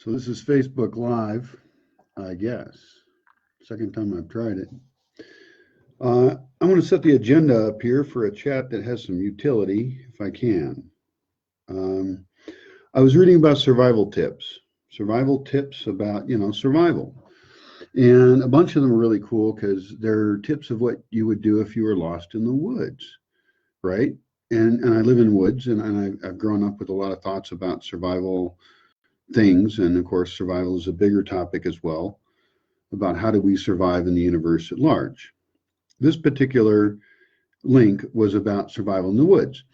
So this is Facebook Live, I guess. Second time I've tried it. I'm going to set the agenda up here for a chat that has some utility, if I can. I was reading about survival tips about, survival. And a bunch of them are really cool because they're tips of what you would do if you were lost in the woods, right? And I live in woods, and I've grown up with a lot of thoughts about survival things. And of course, survival is a bigger topic as well, about how do we survive in the universe at large. This particular link was about survival in the woods.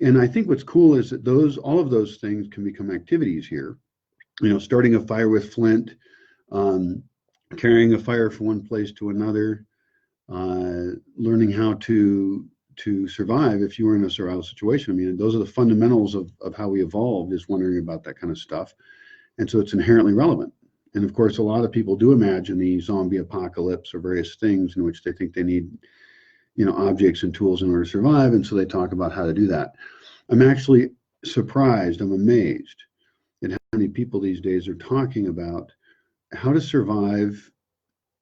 And I think what's cool is that all of those things can become activities here. Starting a fire with flint, carrying a fire from one place to another, learning how to survive if you were in a survival situation. I mean, those are the fundamentals of how we evolved, is wondering about that kind of stuff. And so it's inherently relevant. And of course, a lot of people do imagine the zombie apocalypse or various things in which they think they need, objects and tools in order to survive. And so they talk about how to do that. I'm actually surprised, I'm amazed at how many people these days are talking about how to survive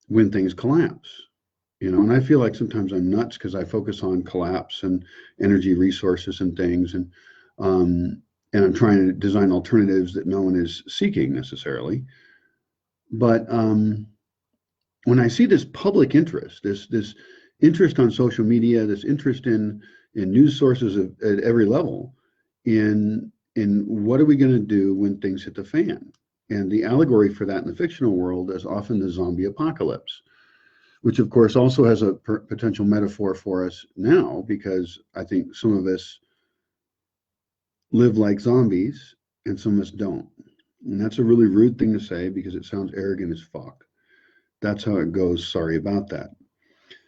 when things collapse. And I feel like sometimes I'm nuts because I focus on collapse and energy resources and things. And I'm trying to design alternatives that no one is seeking necessarily. But when I see this public interest, this interest on social media, this interest in news sources at every level, in what are we going to do when things hit the fan? And the allegory for that in the fictional world is often the zombie apocalypse, which of course also has a potential metaphor for us now, because I think some of us live like zombies and some of us don't. And that's a really rude thing to say because it sounds arrogant as fuck. That's how it goes. Sorry about that.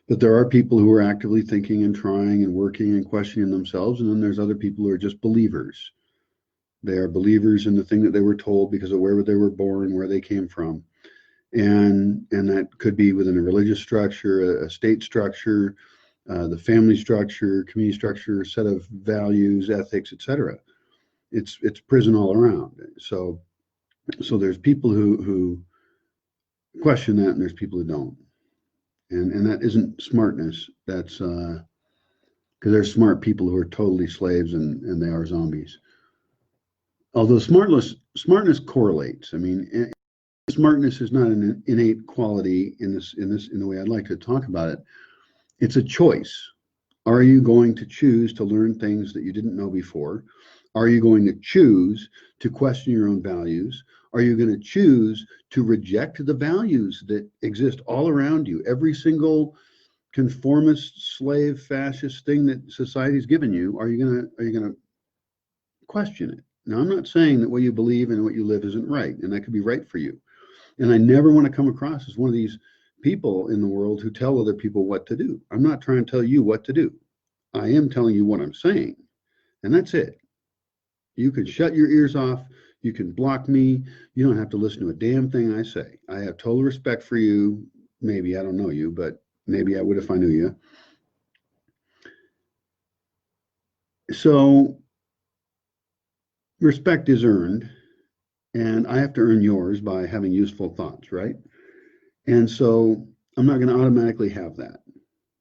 But there are people who are actively thinking and trying and working and questioning themselves. And then there's other people who are just believers. They are believers in the thing that they were told because of where they were born, where they came from. And that could be within a religious structure, a state structure, the family structure, community structure, set of values, ethics, etc. It's prison all around. So there's people who question that, and there's people who don't. And that isn't smartness. That's because there's smart people who are totally slaves and they are zombies. Although smartness correlates. I mean, smartness is not an innate quality in the way I'd like to talk about it. It's a choice. Are you going to choose to learn things that you didn't know before? Are you going to choose to question your own values? Are you going to choose to reject the values that exist all around you? Every single conformist, slave, fascist thing that society's given you, are you going to question it? Now, I'm not saying that what you believe and what you live isn't right, and that could be right for you. And I never want to come across as one of these people in the world who tell other people what to do. I'm not trying to tell you what to do. I am telling you what I'm saying, and that's it. You can shut your ears off. You can block me. You don't have to listen to a damn thing I say. I have total respect for you. Maybe I don't know you, but maybe I would if I knew you. So respect is earned, and I have to earn yours by having useful thoughts, right? And so I'm not going to automatically have that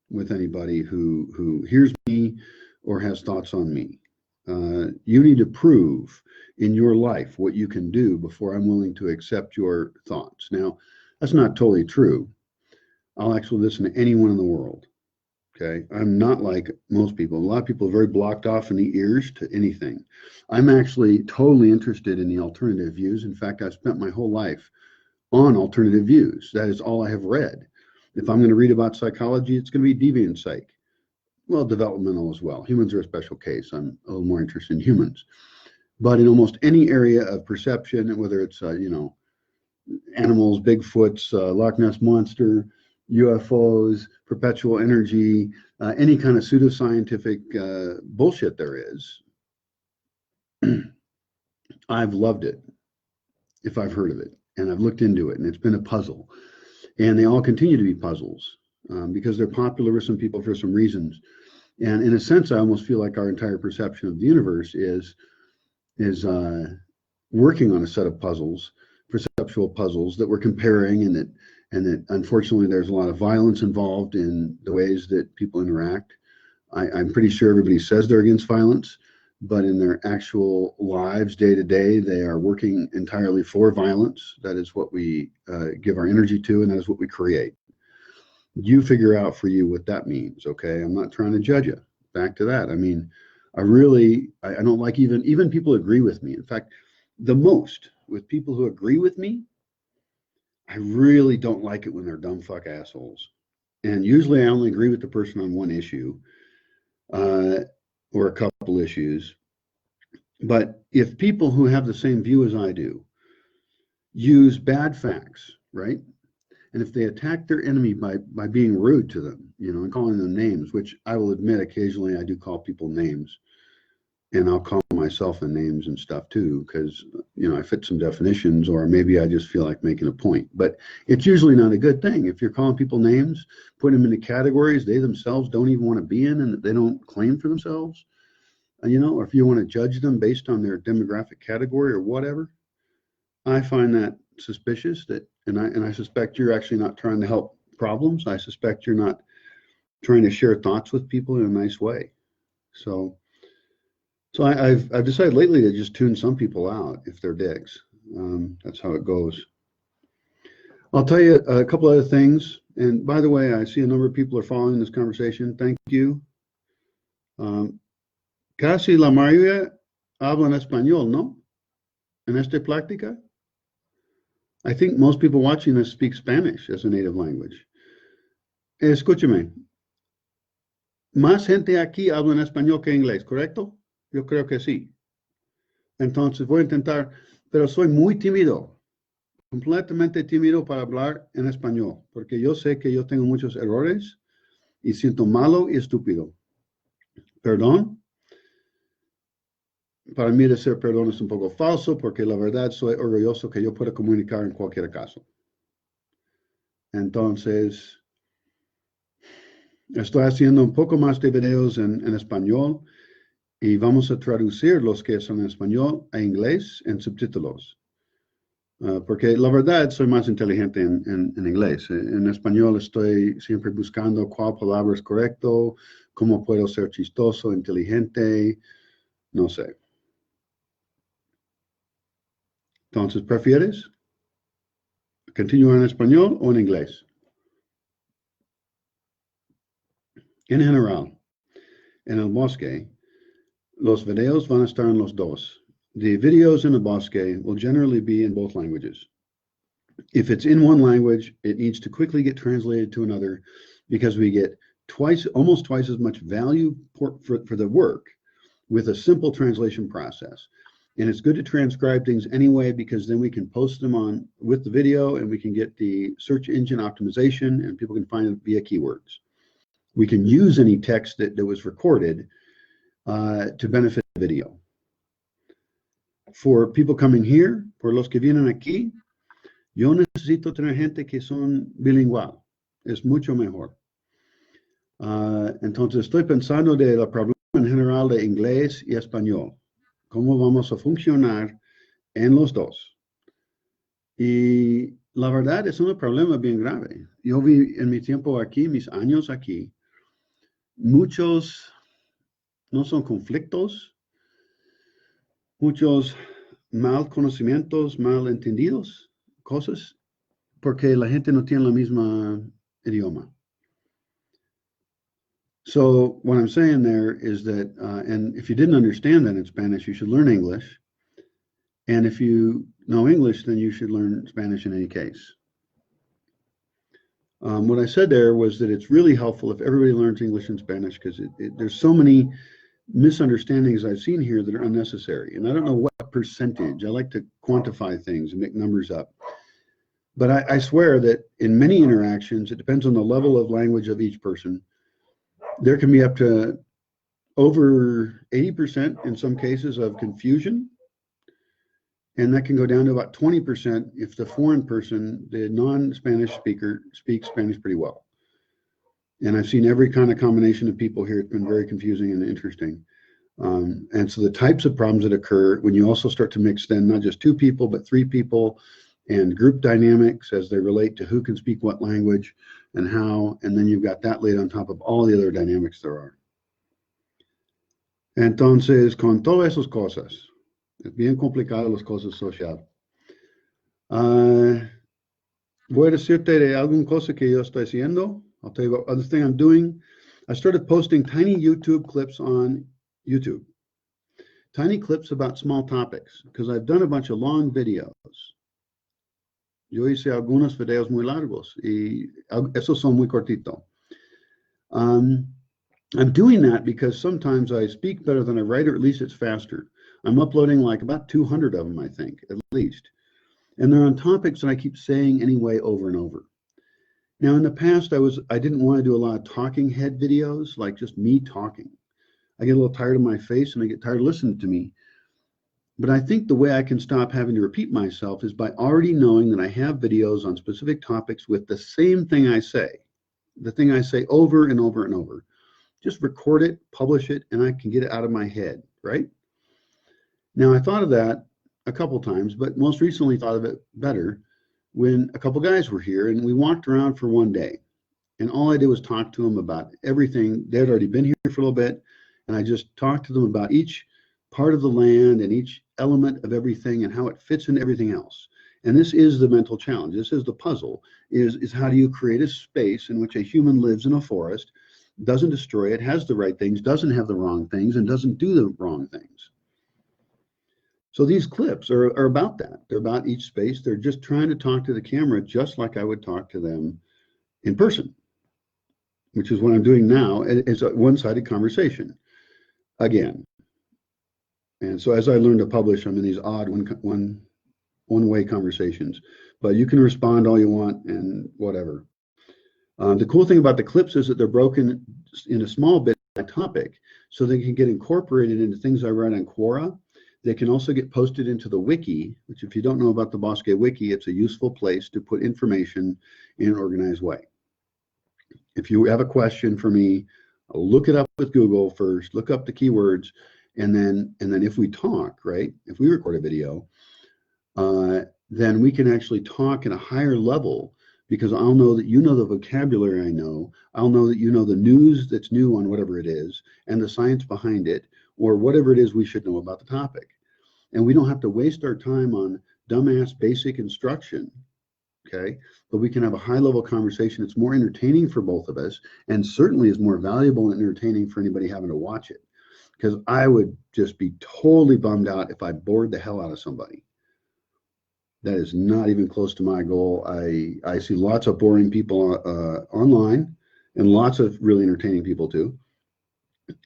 with anybody who hears me or has thoughts on me. You need to prove in your life what you can do before I'm willing to accept your thoughts. Now, that's not totally true. I'll actually listen to anyone in the world. Okay, I'm not like most people. A lot of people are very blocked off in the ears to anything. I'm actually totally interested in the alternative views. In fact, I've spent my whole life on alternative views. That is all I have read. If I'm going to read about psychology, it's going to be deviant psych. Well, developmental as well. Humans are a special case. I'm a little more interested in humans. But in almost any area of perception, whether it's, animals, Bigfoots, Loch Ness Monster, UFOs, perpetual energy, any kind of pseudoscientific bullshit there is, I've loved it, if I've heard of it, and I've looked into it, and it's been a puzzle. And they all continue to be puzzles because they're popular with some people for some reasons. And in a sense, I almost feel like our entire perception of the universe is working on a set of puzzles perceptual puzzles that we're comparing, and that unfortunately there's a lot of violence involved in the ways that people interact. I'm pretty sure everybody says they're against violence, but in their actual lives day to day, they are working entirely for violence. That is what we give our energy to, and that is what we create. You figure out for you what that means, okay? I'm not trying to judge you. Back to that. I mean, I don't like even people who agree with me. In fact, the most with people who agree with me, I really don't like it when they're dumb fuck assholes. And usually I only agree with the person on one issue or a couple issues. But if people who have the same view as I do use bad facts, right? And if they attack their enemy by being rude to them, and calling them names, which I will admit occasionally I do call people names, and I'll call myself in names and stuff too, because, I fit some definitions, or maybe I just feel like making a point. But it's usually not a good thing. If you're calling people names, putting them into categories they themselves don't even want to be in and that they don't claim for themselves, or if you want to judge them based on their demographic category or whatever, I find that suspicious. And I suspect you're actually not trying to help problems. I suspect you're not trying to share thoughts with people in a nice way. So I've decided lately to just tune some people out if they're dicks. That's how it goes. I'll tell you a couple other things. And by the way, I see a number of people are following this conversation. Thank you. Casi la mayoría hablan español, ¿no? En esta plática. I think most people watching this speak Spanish as a native language. Escúchame. Más gente aquí habla en español que inglés, ¿correcto? Yo creo que sí. Entonces voy a intentar, pero soy muy tímido, completamente tímido para hablar en español, porque yo sé que yo tengo muchos errores y siento malo y estúpido. Perdón. Para mí decir perdón es un poco falso, porque la verdad soy orgulloso que yo pueda comunicar en cualquier caso. Entonces, estoy haciendo un poco más de videos en español y vamos a traducir los que son en español a inglés en subtítulos. Porque la verdad soy más inteligente en inglés. En español estoy siempre buscando cuál palabra es correcto, cómo puedo ser chistoso, inteligente, no sé. Entonces, ¿prefieres continuar en español o en inglés? En general, en el Bosque, los videos van a estar en los dos. The videos in the Bosque will generally be in both languages. If it's in one language, it needs to quickly get translated to another, because we get almost twice as much value for the work with a simple translation process. And it's good to transcribe things anyway, because then we can post them on with the video, and we can get the search engine optimization, and people can find it via keywords. We can use any text that was recorded to benefit the video. For people coming here, por los que vienen aquí, yo necesito tener gente que son bilingual. Es mucho mejor. Entonces estoy pensando de la problema en general de inglés y español. ¿Cómo vamos a funcionar en los dos? Y la verdad es un problema bien grave. Yo vi en mi tiempo aquí, mis años aquí, muchos, no son conflictos, muchos mal conocimientos, mal entendidos, cosas, porque la gente no tiene la misma idioma. So what I'm saying there is that, and if you didn't understand that in Spanish, you should learn English. And if you know English, then you should learn Spanish in any case. What I said there was that it's really helpful if everybody learns English and Spanish, because there's so many misunderstandings I've seen here that are unnecessary. And I don't know what percentage. I like to quantify things and make numbers up. But I swear that in many interactions, it depends on the level of language of each person. There can be up to over 80% in some cases of confusion. And that can go down to about 20% if the foreign person, the non-Spanish speaker, speaks Spanish pretty well. And I've seen every kind of combination of people here. It's been very confusing and interesting. And so the types of problems that occur when you also start to mix then not just two people, but three people, and group dynamics as they relate to who can speak what language and how, and then you've got that laid on top of all the other dynamics there are. Entonces, con todas esas cosas, es bien complicado las cosas sociales. Voy a decirte de alguna cosa que yo estoy haciendo. I'll tell you about other thing I'm doing. I started posting tiny YouTube clips on YouTube. Tiny clips about small topics, because I've done a bunch of long videos. Yo hice algunos videos muy largos, y esos son muy cortitos. I'm doing that because sometimes I speak better than I write, or at least it's faster. I'm uploading like about 200 of them, I think, at least. And they're on topics that I keep saying anyway over and over. Now, in the past, I didn't want to do a lot of talking head videos, like just me talking. I get a little tired of my face and I get tired of listening to me. But I think the way I can stop having to repeat myself is by already knowing that I have videos on specific topics with the same thing I say, the thing I say over and over and over. Just record it, publish it, and I can get it out of my head, right? Now, I thought of that a couple times, but most recently thought of it better when a couple guys were here and we walked around for one day. And all I did was talk to them about everything. They had already been here for a little bit, and I just talked to them about each part of the land and each element of everything and how it fits in everything else. And this is the mental challenge. This is the puzzle, is how do you create a space in which a human lives in a forest, doesn't destroy it, has the right things, doesn't have the wrong things, and doesn't do the wrong things. So these clips are about that. They're about each space. They're just trying to talk to the camera just like I would talk to them in person, which is what I'm doing now. It's a one-sided conversation again. And so as I learn to publish, I'm in these odd one-way conversations, but you can respond all you want and whatever. The cool thing about the clips is that they're broken in a small bit by topic, so they can get incorporated into things I write on Quora. They can also get posted into the wiki, which if you don't know about the Bosque wiki, it's a useful place to put information in an organized way. If you have a question for me, look it up with Google first, look up the keywords, and then if we talk, right, if we record a video, then we can actually talk at a higher level, because I'll know that you know the vocabulary I know. I'll know that you know the news that's new on whatever it is and the science behind it, or whatever it is we should know about the topic. And we don't have to waste our time on dumbass basic instruction, okay? But we can have a high-level conversation that's more entertaining for both of us, and certainly is more valuable and entertaining for anybody having to watch it. Because I would just be totally bummed out if I bored the hell out of somebody. That is not even close to my goal. I see lots of boring people online, and lots of really entertaining people too.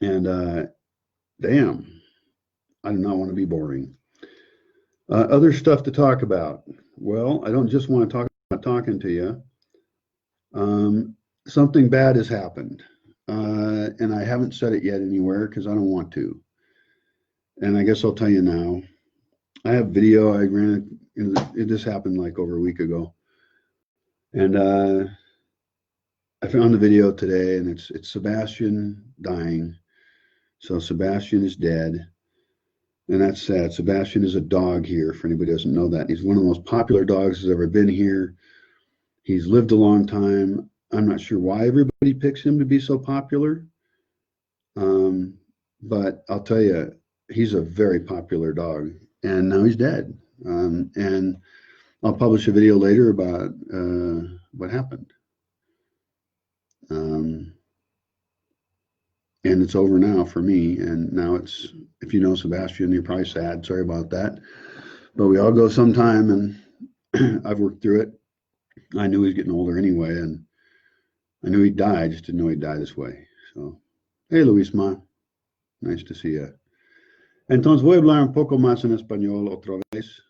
And damn, I do not want to be boring. Other stuff to talk about. Well, I don't just want to talk about talking to you. Something bad has happened, and I haven't said it yet anywhere because I don't want to. And I guess I'll tell you now. I have video. I ran it. This happened like over a week ago, and I found the video today, and it's Sebastian dying. So Sebastian is dead, and that's sad. Sebastian is a dog here, for anybody who doesn't know that. He's one of the most popular dogs that's ever been here. He's lived a long time. I'm not sure why everybody picks him to be so popular, but I'll tell you, he's a very popular dog, and now he's dead. And I'll publish a video later about what happened. And it's over now for me. And now it's, if you know Sebastian, you're probably sad. Sorry about that. But we all go sometime, and I've worked through it. I knew he was getting older anyway, and I knew he'd die. I just didn't know he'd die this way. So, hey, Luisma. Nice to see you. Entonces voy a hablar un poco más en español otra vez.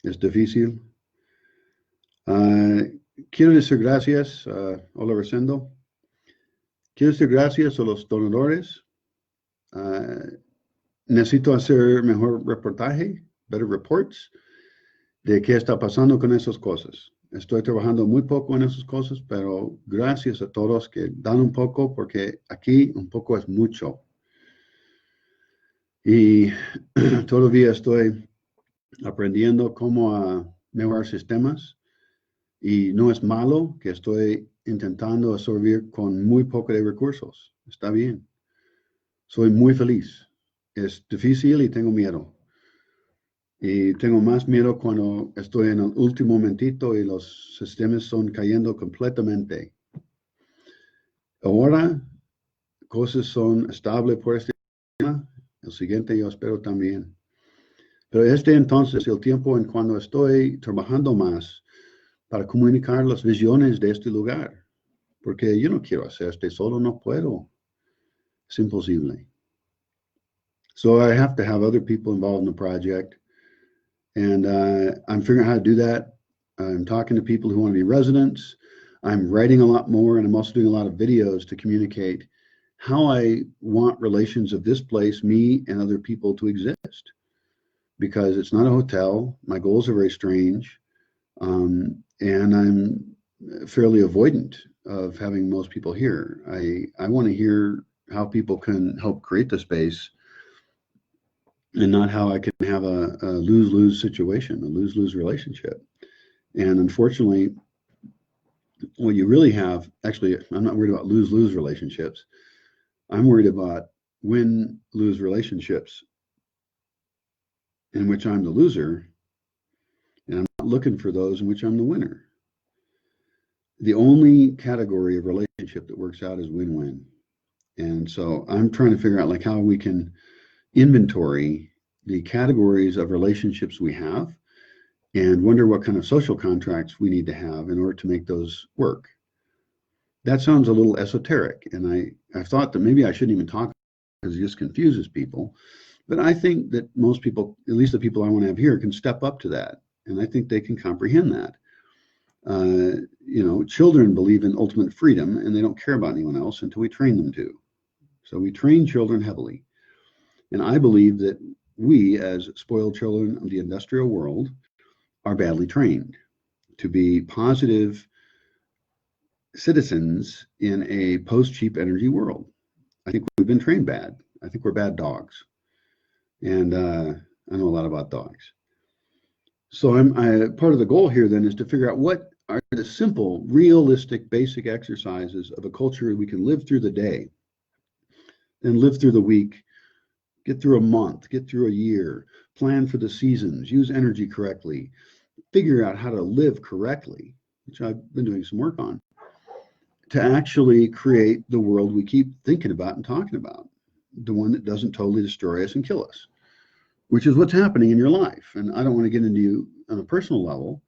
Es difícil. Quiero decir gracias. Hola, Rosendo. Quiero decir gracias a los donadores. Necesito hacer mejor reportaje, better reports, de qué está pasando con esas cosas. Estoy trabajando muy poco en esas cosas, pero gracias a todos que dan un poco, porque aquí un poco es mucho. Y todavía estoy aprendiendo cómo a mejorar sistemas y no es malo que estoy intentando absorber con muy poco de recursos. Está bien. Soy muy feliz. Es difícil y tengo miedo. Y tengo más miedo cuando estoy en el último momentito y los sistemas son cayendo completamente. Ahora, cosas son estables por este tema. El siguiente yo espero también. Pero este entonces, el tiempo en cuando estoy trabajando más para comunicar las visiones de este lugar. Porque yo no quiero hacer este solo, no puedo. Es imposible. So I have to have other people involved in the project. And I'm figuring out how to do that. I'm talking to people who want to be residents. I'm writing a lot more, and I'm also doing a lot of videos to communicate how I want relations of this place, me, and other people to exist. Because it's not a hotel. My goals are very strange. And I'm fairly avoidant of having most people here. I want to hear how people can help create the space and not how I can have a lose-lose situation, a lose-lose relationship. And unfortunately, what you really have, actually, I'm not worried about lose-lose relationships. I'm worried about win-lose relationships in which I'm the loser, and I'm not looking for those in which I'm the winner. The only category of relationship that works out is win-win. And so I'm trying to figure out like how we can inventory the categories of relationships we have and wonder what kind of social contracts we need to have in order to make those work. That sounds a little esoteric, and I've thought that maybe I shouldn't even talk because it just confuses people. But I think that most people, at least the people I want to have here, can step up to that, and I think they can comprehend that. Children believe in ultimate freedom, and they don't care about anyone else until we train them to. So we train children heavily. And I believe that we, as spoiled children of the industrial world, are badly trained to be positive citizens in a post-cheap energy world. I think we've been trained bad. I think we're bad dogs. And I know a lot about dogs. So part of the goal here then is to figure out what are the simple, realistic, basic exercises of a culture we can live through the day, then live through the week, get through a month, get through a year, plan for the seasons, use energy correctly, figure out how to live correctly, which I've been doing some work on, to actually create the world we keep thinking about and talking about, the one that doesn't totally destroy us and kill us, which is what's happening in your life. And I don't want to get into you on a personal level.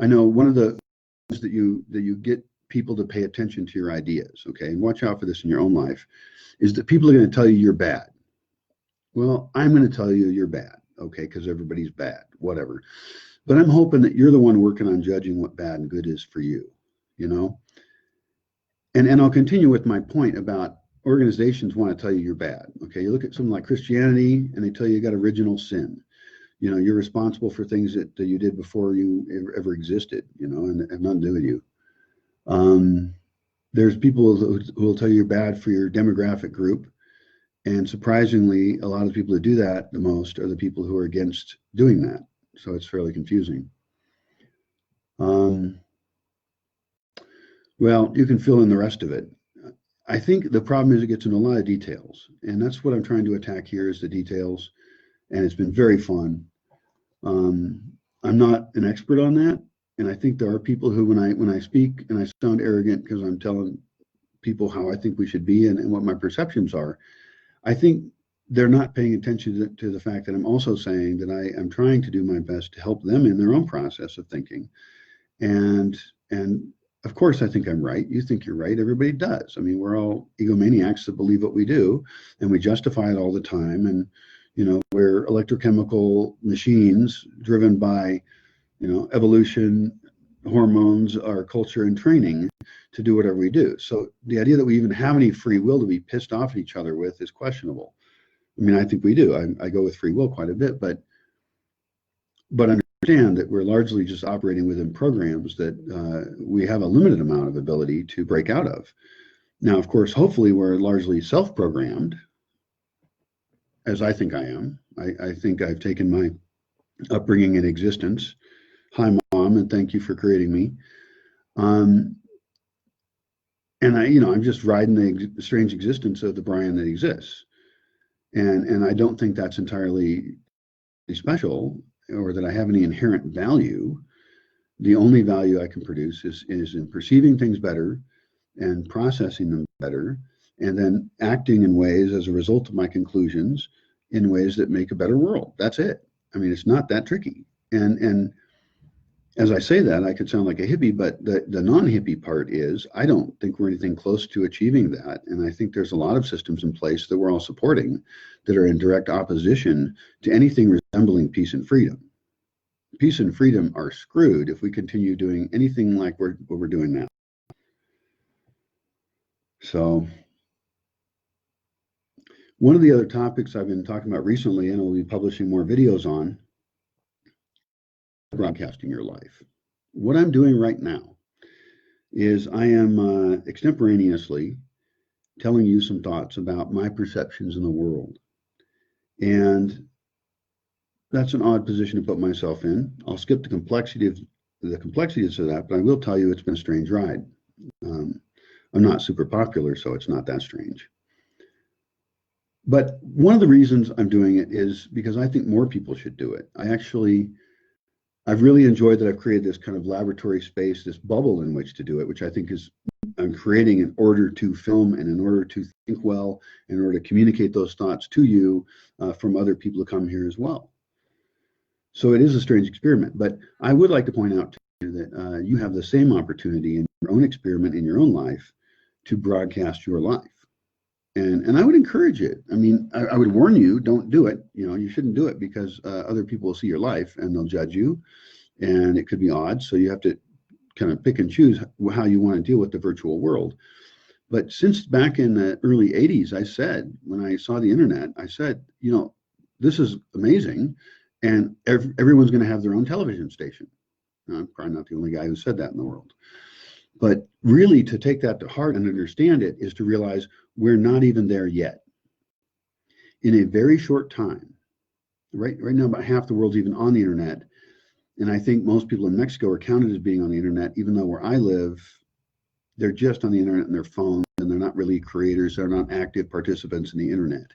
I know one of the things that you get people to pay attention to your ideas, okay, and watch out for this in your own life, is that people are going to tell you you're bad. Well, I'm going to tell you you're bad, okay, because everybody's bad, whatever. But I'm hoping that you're the one working on judging what bad and good is for you, you know? And I'll continue with my point about organizations want to tell you you're bad, okay? You look at something like Christianity, and they tell you got original sin. You know, you're responsible for things that you did before you ever existed, you know, and have nothing to do with you. There's people who will tell you you're bad for your demographic group. And surprisingly, a lot of the people who do that the most are the people who are against doing that. So it's fairly confusing. Well, you can fill in the rest of it. I think the problem is it gets into a lot of details. And that's what I'm trying to attack here is the details. And it's been very fun. I'm not an expert on that. And I think there are people who, when I speak and I sound arrogant because I'm telling people how I think we should be and what my perceptions are, I think they're not paying attention to the fact that I'm also saying that I am trying to do my best to help them in their own process of thinking. And of course, I think I'm right. You think you're right. Everybody does. I mean, we're all egomaniacs that believe what we do, and we justify it all the time. And, you know, we're electrochemical machines driven by, you know, evolution, hormones, our culture, and training to do whatever we do. So the idea that we even have any free will to be pissed off at each other with is questionable. I mean, I think we do. I go with free will quite a bit, but understand that we're largely just operating within programs that we have a limited amount of ability to break out of. Now, of course, hopefully we're largely self-programmed, as I think I am. I think I've taken my upbringing and existence. Hi, Mom, and thank you for creating me. And I'm just riding the strange existence of the Brian that exists. And I don't think that's entirely special or that I have any inherent value. The only value I can produce is in perceiving things better and processing them better, and then acting in ways as a result of my conclusions in ways that make a better world. That's it. I mean, it's not that tricky. And as I say that, I could sound like a hippie, but the non-hippie part is I don't think we're anything close to achieving that. And I think there's a lot of systems in place that we're all supporting that are in direct opposition to anything resembling peace and freedom. Peace and freedom are screwed if we continue doing anything like what we're doing now. So one of the other topics I've been talking about recently, and I'll be publishing more videos on, broadcasting your life. What I'm doing right now is I am extemporaneously telling you some thoughts about my perceptions in the world. And that's an odd position to put myself in. I'll skip the complexities of that, but I will tell you it's been a strange ride. I'm not super popular, so it's not that strange. But one of the reasons I'm doing it is because I think more people should do it. I've really enjoyed that I've created this kind of laboratory space, this bubble in which to do it, which I think is I'm creating in order to film and in order to think well, in order to communicate those thoughts to you from other people who come here as well. So it is a strange experiment, but I would like to point out to you that you have the same opportunity in your own experiment in your own life to broadcast your life. And I would encourage it. I mean, I would warn you, don't do it. You shouldn't do it because other people will see your life and they'll judge you, and it could be odd. So you have to kind of pick and choose how you want to deal with the virtual world. But since back in the early 80s, I said, when I saw the internet, I said, this is amazing. And everyone's going to have their own television station. I'm probably not the only guy who said that in the world. But really, to take that to heart and understand it is to realize we're not even there yet. In a very short time, right now, about half the world's even on the internet. And I think most people in Mexico are counted as being on the internet, even though where I live, they're just on the internet and their phones, and they're not really creators. They're not active participants in the internet.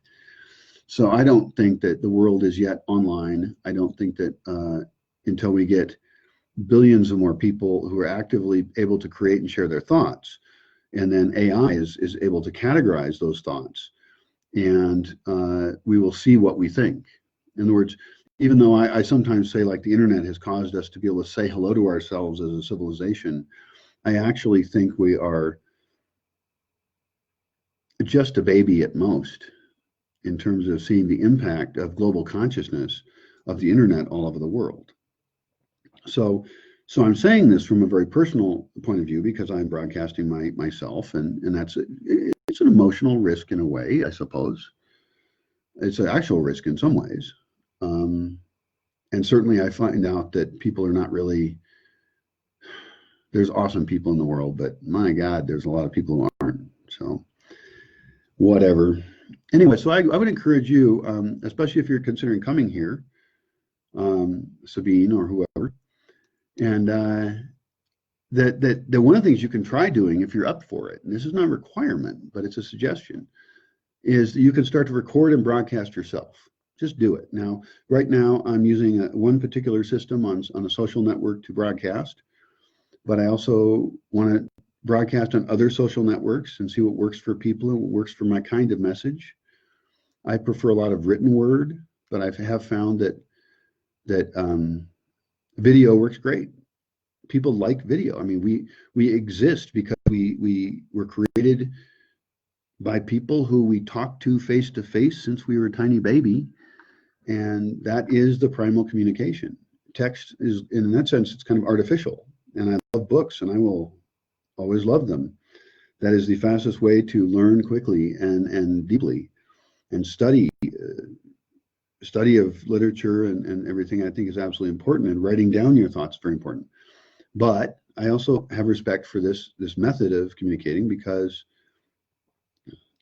So I don't think that the world is yet online. I don't think that until we get billions of more people who are actively able to create and share their thoughts, and then AI is able to categorize those thoughts, and we will see what we think. In other words, even though I sometimes say like the internet has caused us to be able to say hello to ourselves as a civilization, I actually think we are just a baby at most in terms of seeing the impact of global consciousnness of the internet all over the world. So I'm saying this from a very personal point of view because I'm broadcasting myself, and it's an emotional risk in a way, I suppose. It's an actual risk in some ways. And certainly I find out that people are not really, there's awesome people in the world, but my God, there's a lot of people who aren't. So whatever. Anyway, so I would encourage you, especially if you're considering coming here, Sabine or whoever, and that one of the things you can try doing if you're up for it, and this is not a requirement, but it's a suggestion, is that you can start to record and broadcast yourself. Just do it. Now, right now, I'm using one particular system on a social network to broadcast, but I also want to broadcast on other social networks and see what works for people and what works for my kind of message. I prefer a lot of written word, but I have found that video works great. People like video. I mean, we exist because we were created by people who we talked to face since we were a tiny baby, and that is the primal communication. Text is, in that sense, it's kind of artificial, and I love books, and I will always love them. That is the fastest way to learn quickly and deeply, and study of literature and everything I think is absolutely important, and writing down your thoughts is very important. But I also have respect for this method of communicating because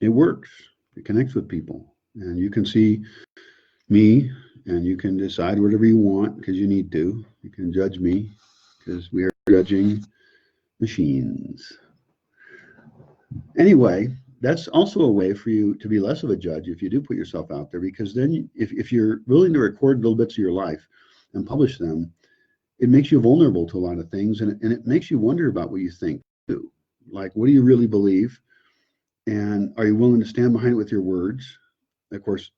it works. It connects with people, and you can see me and you can decide whatever you want because you need to. You can judge me because we are judging machines. Anyway, that's also a way for you to be less of a judge if you do put yourself out there, because then if you're willing to record little bits of your life and publish them, it makes you vulnerable to a lot of things, and it makes you wonder about what you think too. Like, what do you really believe? And are you willing to stand behind it with your words? Of course,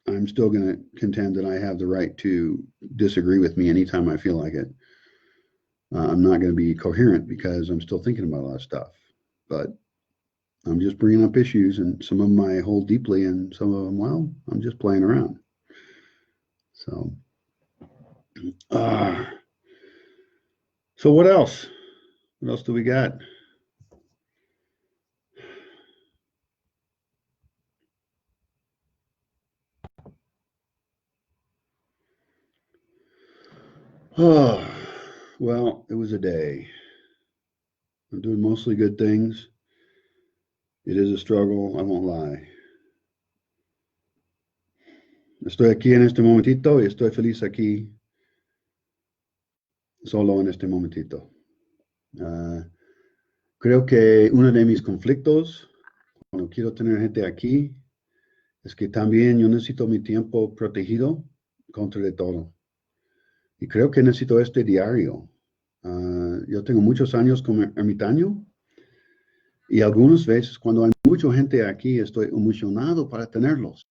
I'm still going to contend that I have the right to disagree with me anytime I feel like it. I'm not going to be coherent because I'm still thinking about a lot of stuff. But I'm just bringing up issues, and some of them I hold deeply, and some of them, well, I'm just playing around. So, so what else? What else do we got? Oh, well, it was a day. I'm doing mostly good things. It is a struggle, I won't lie. Estoy aquí en este momentito y estoy feliz aquí, solo en este momentito. Creo que uno de mis conflictos cuando quiero tener gente aquí es que también yo necesito mi tiempo protegido contra de todo. Y creo que necesito este diario. Yo tengo muchos años como ermitaño y algunas veces cuando hay mucha gente aquí estoy emocionado para tenerlos.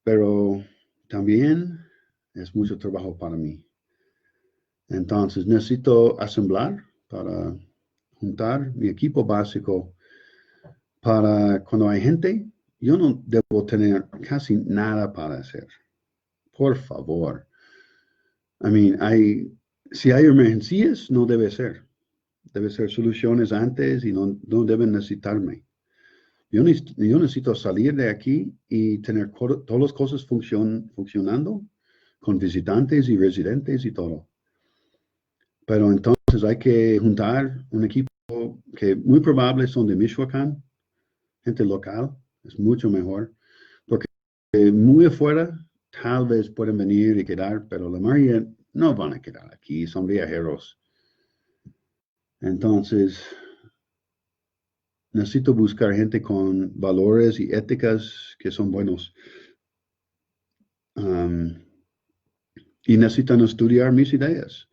Pero también es mucho trabajo para mí. Entonces necesito asemblar para juntar mi equipo básico para cuando hay gente. Yo no debo tener casi nada para hacer. Por favor. I mean, si hay emergencias, no debe ser. Debe ser soluciones antes y no deben necesitarme. Yo necesito salir de aquí y tener todas las cosas funcionando con visitantes y residentes y todo. Pero entonces hay que juntar un equipo que muy probable son de Michoacán, gente local, es mucho mejor, porque muy afuera tal vez pueden venir y quedar, pero la mayoría no van a quedar aquí, son viajeros. Entonces, necesito buscar gente con valores y éticas que son buenos. Y necesitan estudiar mis ideas.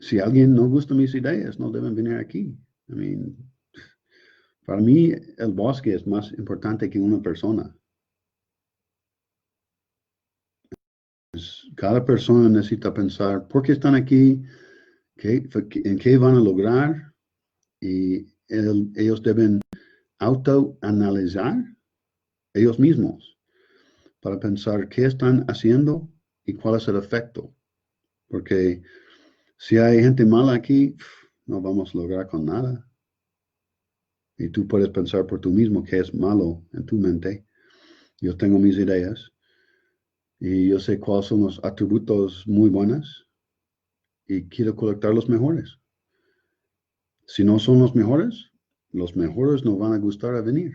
Si a alguien no gusta mis ideas, no deben venir aquí. I mean, para mí, el bosque es más importante que una persona. Cada persona necesita pensar por qué están aquí, en qué van a lograr, y ellos deben autoanalizar ellos mismos para pensar qué están haciendo y cuál es el efecto. Porque si hay gente mala aquí, no vamos a lograr con nada. Y tú puedes pensar por tú mismo qué es malo en tu mente. Yo tengo mis ideas y yo sé cuáles son los atributos muy buenos y quiero colectar los mejores. Si no son los mejores no van a gustar a venir.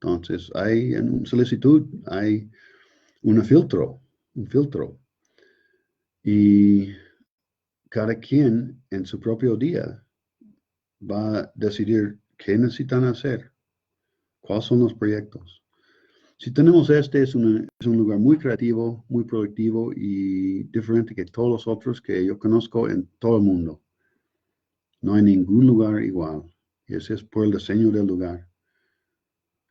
Entonces, hay en una solicitud, hay un filtro. Y cada quien en su propio día va a decidir qué necesitan hacer, cuáles son los proyectos. Si tenemos es un lugar muy creativo, muy productivo y diferente que todos los otros que yo conozco en todo el mundo. No hay ningún lugar igual. Y ese es por el diseño del lugar.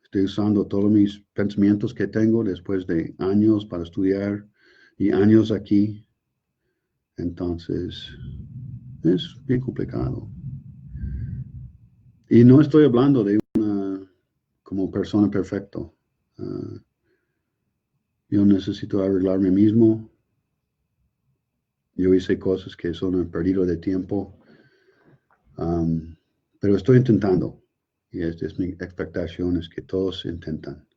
Estoy usando todos mis pensamientos que tengo después de años para estudiar y años aquí. Entonces, es bien complicado. Y no estoy hablando de una como persona perfecta. Yo necesito arreglarme mismo. Yo hice cosas que son un perdido de tiempo. Pero estoy intentando. Y esta es mi expectación, es que todos intentan.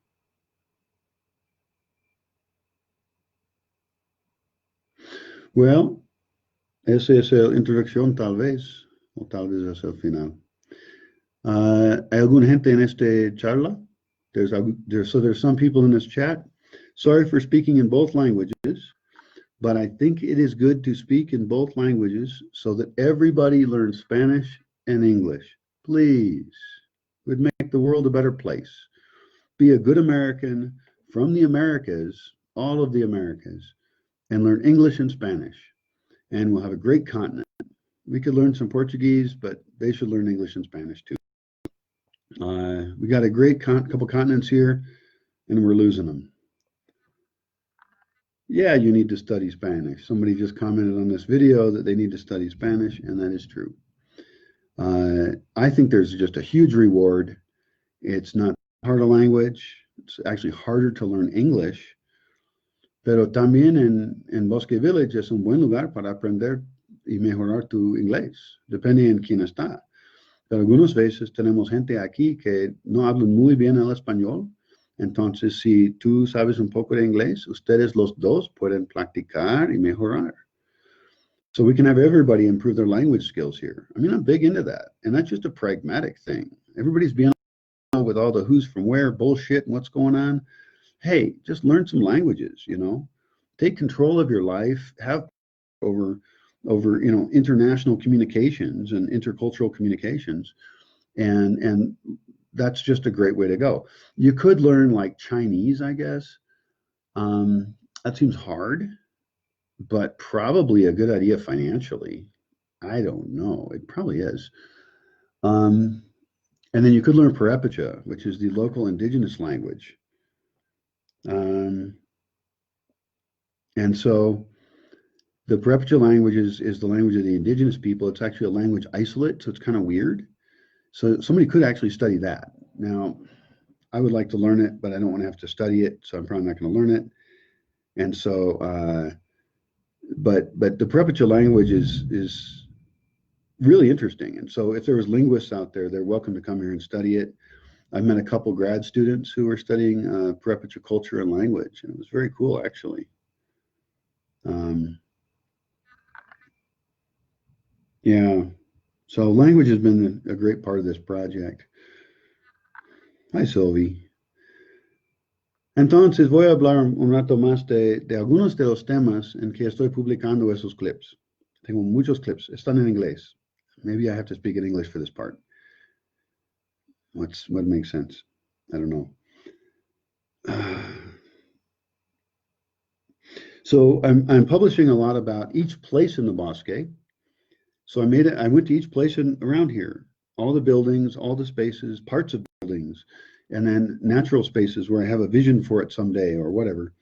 Well, esa es la introducción tal vez, o tal vez es el final. ¿Hay alguna gente en esta charla? There's some people in this chat. Sorry for speaking in both languages, but I think it is good to speak in both languages so that everybody learns Spanish and English. Please. It would make the world a better place. Be a good American from the Americas, all of the Americas, and learn English and Spanish. And we'll have a great continent. We could learn some Portuguese, but they should learn English and Spanish too. We got a great couple continents here, and we're losing them. Yeah, you need to study Spanish. Somebody just commented on this video that they need to study Spanish, and that is true. I think there's just a huge reward. It's not hard a language. It's actually harder to learn English. Pero también en Bosque Village es un buen lugar para aprender y mejorar tu inglés, depende en quién está. Pero algunas veces tenemos gente aquí que no hablan muy bien el español. Entonces, si tú sabes un poco de inglés, ustedes los dos pueden practicar y mejorar. So we can have everybody improve their language skills here. I mean, I'm big into that. And that's just a pragmatic thing. Everybody's being with all the who's from where bullshit and what's going on. Hey, just learn some languages, you know. Take control of your life, have over international communications and intercultural communications. And that's just a great way to go. You could learn like Chinese, I guess. That seems hard, but probably a good idea financially. I don't know. It probably is. And then you could learn Purépecha, which is the local indigenous language. And so the Purépecha language is the language of the indigenous people. It's actually a language isolate, so it's kind of weird. So somebody could actually study that. Now, I would like to learn it, but I don't want to have to study it, so I'm probably not going to learn it. And so, but the Purépecha language is really interesting. And so if there was linguists out there, they're welcome to come here and study it. I've met a couple grad students who are studying Purépecha culture and language, and it was very cool, actually. Yeah, so language has been a great part of this project. Hi, Sylvie. Entonces voy a hablar un rato más de algunos de los temas en que estoy publicando esos clips. Tengo muchos clips, están en inglés. Maybe I have to speak in English for this part. What makes sense? I don't know. So I'm publishing a lot about each place in the Bosque. So I went to each place around here, all the buildings, all the spaces, parts of buildings, and then natural spaces where I have a vision for it someday or whatever.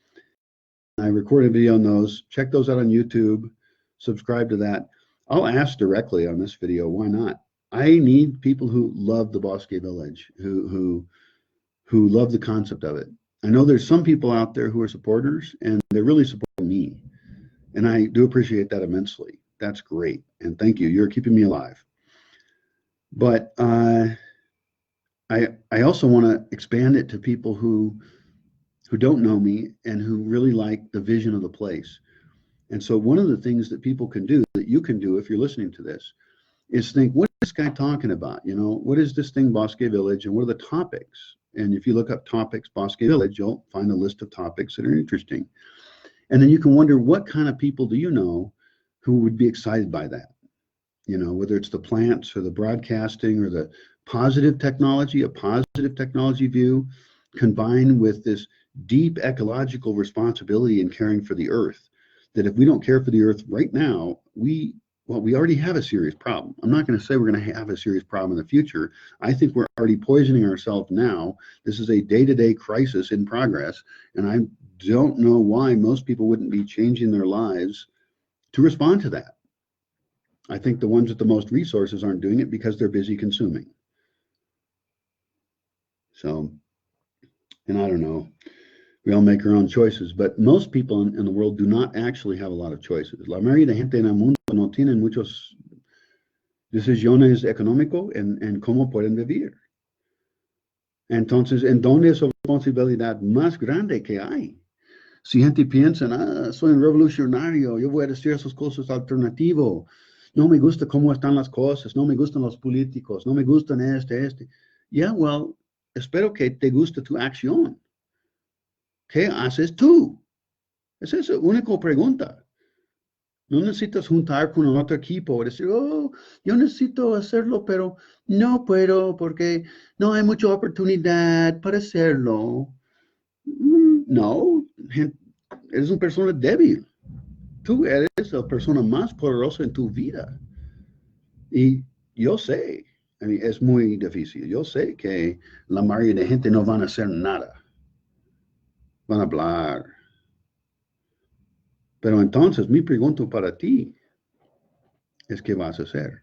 I recorded a video on those. Check those out on YouTube. Subscribe to that. I'll ask directly on this video, why not? I need people who love the Bosque Village, who love the concept of it. I know there's some people out there who are supporters, and they're really supporting me. And I do appreciate that immensely. That's great. And thank you. You're keeping me alive. But I also want to expand it to people who don't know me and who really like the vision of the place. And so one of the things that people can do, that you can do if you're listening to this, is think, what is this guy talking about? You know, what is this thing, Bosque Village, and what are the topics? And if you look up topics, Bosque Village, you'll find a list of topics that are interesting. And then you can wonder, what kind of people do you know who would be excited by that? You know, whether it's the plants or the broadcasting or the positive technology, a positive technology view combined with this deep ecological responsibility in caring for the earth, that if we don't care for the earth right now, we already have a serious problem. I'm not going to say we're going to have a serious problem in the future. I think we're already poisoning ourselves now. This is a day-to-day crisis in progress, and I don't know why most people wouldn't be changing their lives to respond to that. I think the ones with the most resources aren't doing it because they're busy consuming. So, and I don't know, we all make our own choices, but most people in the world do not actually have a lot of choices. La mayoría de gente en el mundo no tienen muchas decisiones económicas en cómo pueden vivir. Entonces, ¿en dónde es la responsabilidad más grande que hay? Si gente piensa, soy un revolucionario, yo voy a decir esas cosas alternativas, no me gusta cómo están las cosas, no me gustan los políticos, no me gustan este. Yeah, well, espero que te guste tu acción. ¿Qué haces tú? Esa es la única pregunta. No necesitas juntar con otro equipo y decir, oh, yo necesito hacerlo, pero no puedo porque no hay mucha oportunidad para hacerlo. No, eres una persona débil. Tú eres la persona más poderosa en tu vida. Y yo sé, es muy difícil. Yo sé que la mayoría de gente no van a hacer nada. Van a hablar. Pero entonces mi pregunta para ti es qué vas a hacer.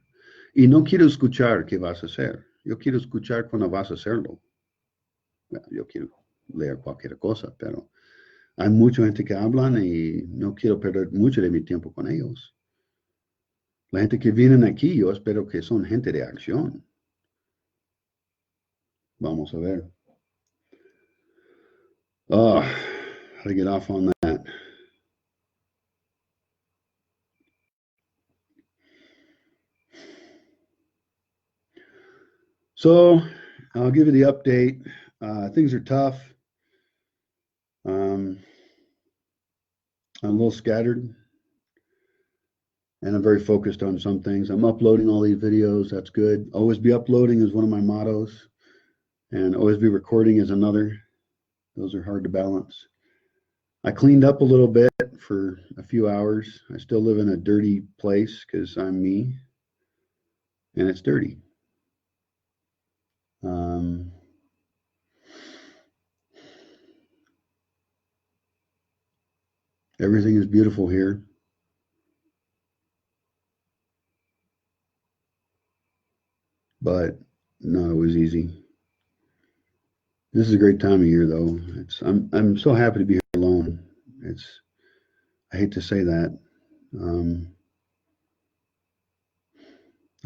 Y no quiero escuchar qué vas a hacer. Yo quiero escuchar cuándo vas a hacerlo. Bueno, yo quiero leer cualquier cosa, pero hay mucha gente que hablan y no quiero perder mucho de mi tiempo con ellos. La gente que vienen aquí, yo espero que son gente de acción. Vamos a ver. Oh, how to get off on that. So I'll give you the update. Things are tough. I'm a little scattered, and I'm very focused on some things. I'm uploading all these videos. That's good. Always be uploading is one of my mottos, and always be recording is another. Those are hard to balance. I cleaned up a little bit for a few hours. I still live in a dirty place because I'm me, and it's dirty. Everything is beautiful here. But not always easy. This is a great time of year, though. I'm so happy to be here alone. I hate to say that.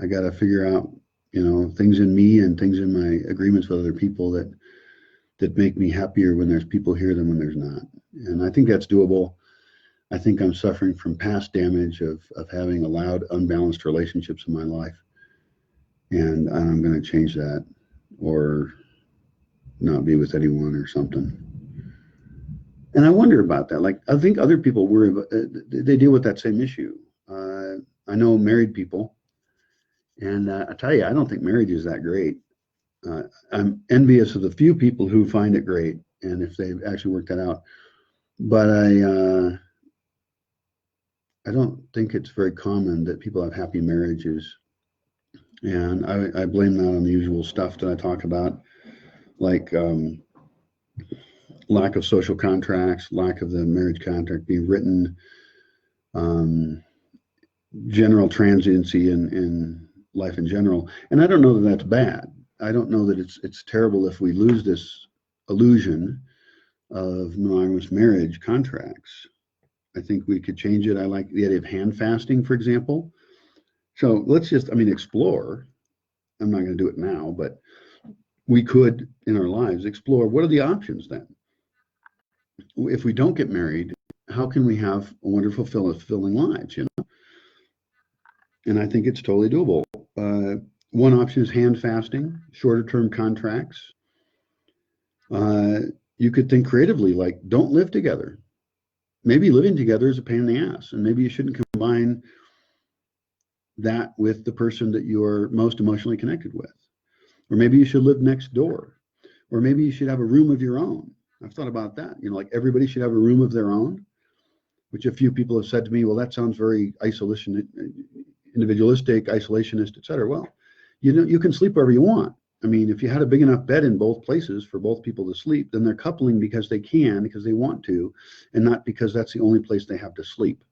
I got to figure out, things in me and things in my agreements with other people that make me happier when there's people here than when there's not. And I think that's doable. I think I'm suffering from past damage of having allowed unbalanced relationships in my life. And I'm going to change that or not be with anyone or something. And I wonder about that. Like, I think other people worry about, they deal with that same issue. I know married people, and I tell you, I don't think marriage is that great. I'm envious of the few people who find it great, and if they've actually worked that out. But I don't think it's very common that people have happy marriages. And I blame that on the usual stuff that I talk about, like lack of social contracts, lack of the marriage contract being written, general transiency in life in general. And I don't know that that's bad. I don't know that it's terrible if we lose this illusion of monogamous marriage contracts. I think we could change it. I like the idea of hand fasting, for example. So let's just, explore. I'm not going to do it now, but we could, in our lives, explore what are the options then? If we don't get married, how can we have a wonderful, fulfilling lives, And I think it's totally doable. One option is hand fasting, shorter term contracts. You could think creatively, like, don't live together. Maybe living together is a pain in the ass, and maybe you shouldn't combine that with the person that you're most emotionally connected with. Or maybe you should live next door. Or maybe you should have a room of your own. I've thought about that. Like everybody should have a room of their own, which a few people have said to me, well, that sounds very individualistic, isolationist, et cetera. Well, you can sleep wherever you want. If you had a big enough bed in both places for both people to sleep, then they're coupling because they can, because they want to, and not because that's the only place they have to sleep.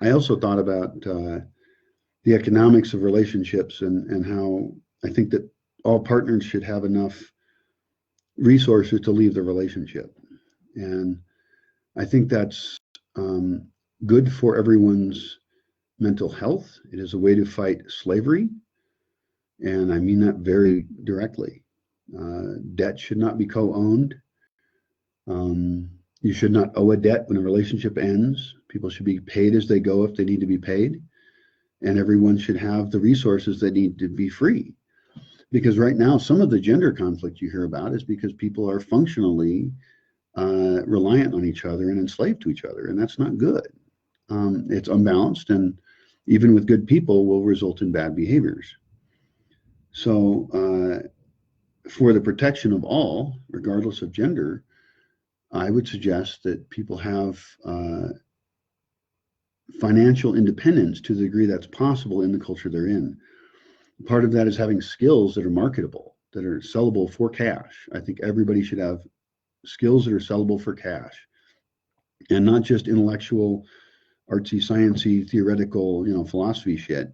I also thought about the economics of relationships and how I think that all partners should have enough resources to leave the relationship. And I think that's good for everyone's mental health. It is a way to fight slavery. And I mean that very directly. Debt should not be co-owned. You should not owe a debt when a relationship ends. People should be paid as they go if they need to be paid. And everyone should have the resources they need to be free. Because right now, some of the gender conflict you hear about is because people are functionally reliant on each other and enslaved to each other, and that's not good. It's unbalanced, and even with good people will result in bad behaviors. So for the protection of all, regardless of gender, I would suggest that people have financial independence to the degree that's possible in the culture they're in. Part of that is having skills that are marketable, that are sellable for cash. I think everybody should have skills that are sellable for cash, and not just intellectual, artsy, sciencey, theoretical, philosophy shit.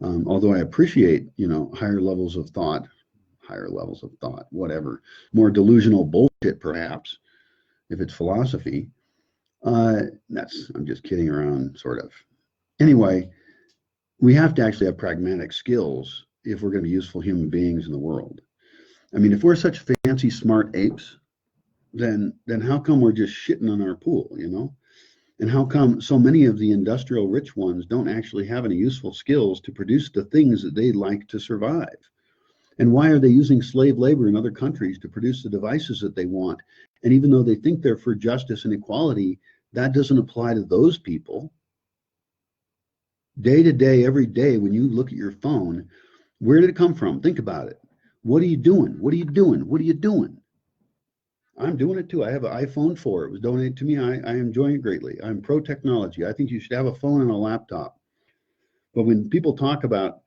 Although I appreciate, higher levels of thought, whatever, more delusional bullshit, perhaps, if it's philosophy. I'm just kidding around, sort of. Anyway, we have to actually have pragmatic skills if we're going to be useful human beings in the world. I mean, if we're such fancy, smart apes, then how come we're just shitting on our pool, And how come so many of the industrial rich ones don't actually have any useful skills to produce the things that they like to survive? And why are they using slave labor in other countries to produce the devices that they want? And even though they think they're for justice and equality, that doesn't apply to those people. Day to day, every day, when you look at your phone, where did it come from? Think about it. What are you doing? What are you doing? What are you doing? I'm doing it too. I have an iPhone 4. It was donated to me. I am enjoying it greatly. I'm pro technology. I think you should have a phone and a laptop. But when people talk about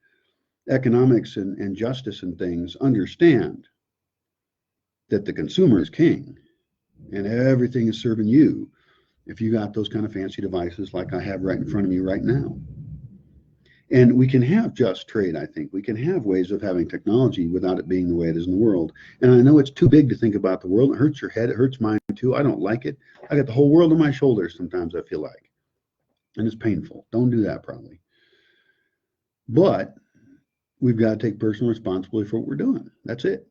economics and justice and things, understand that the consumer is king and everything is serving you if you got those kind of fancy devices like I have right in front of me right now. And we can have just trade, I think. We can have ways of having technology without it being the way it is in the world. And I know it's too big to think about the world. It hurts your head. It hurts mine too. I don't like it. I got the whole world on my shoulders sometimes, I feel like. And it's painful. Don't do that, probably. But we've got to take personal responsibility for what we're doing. That's it.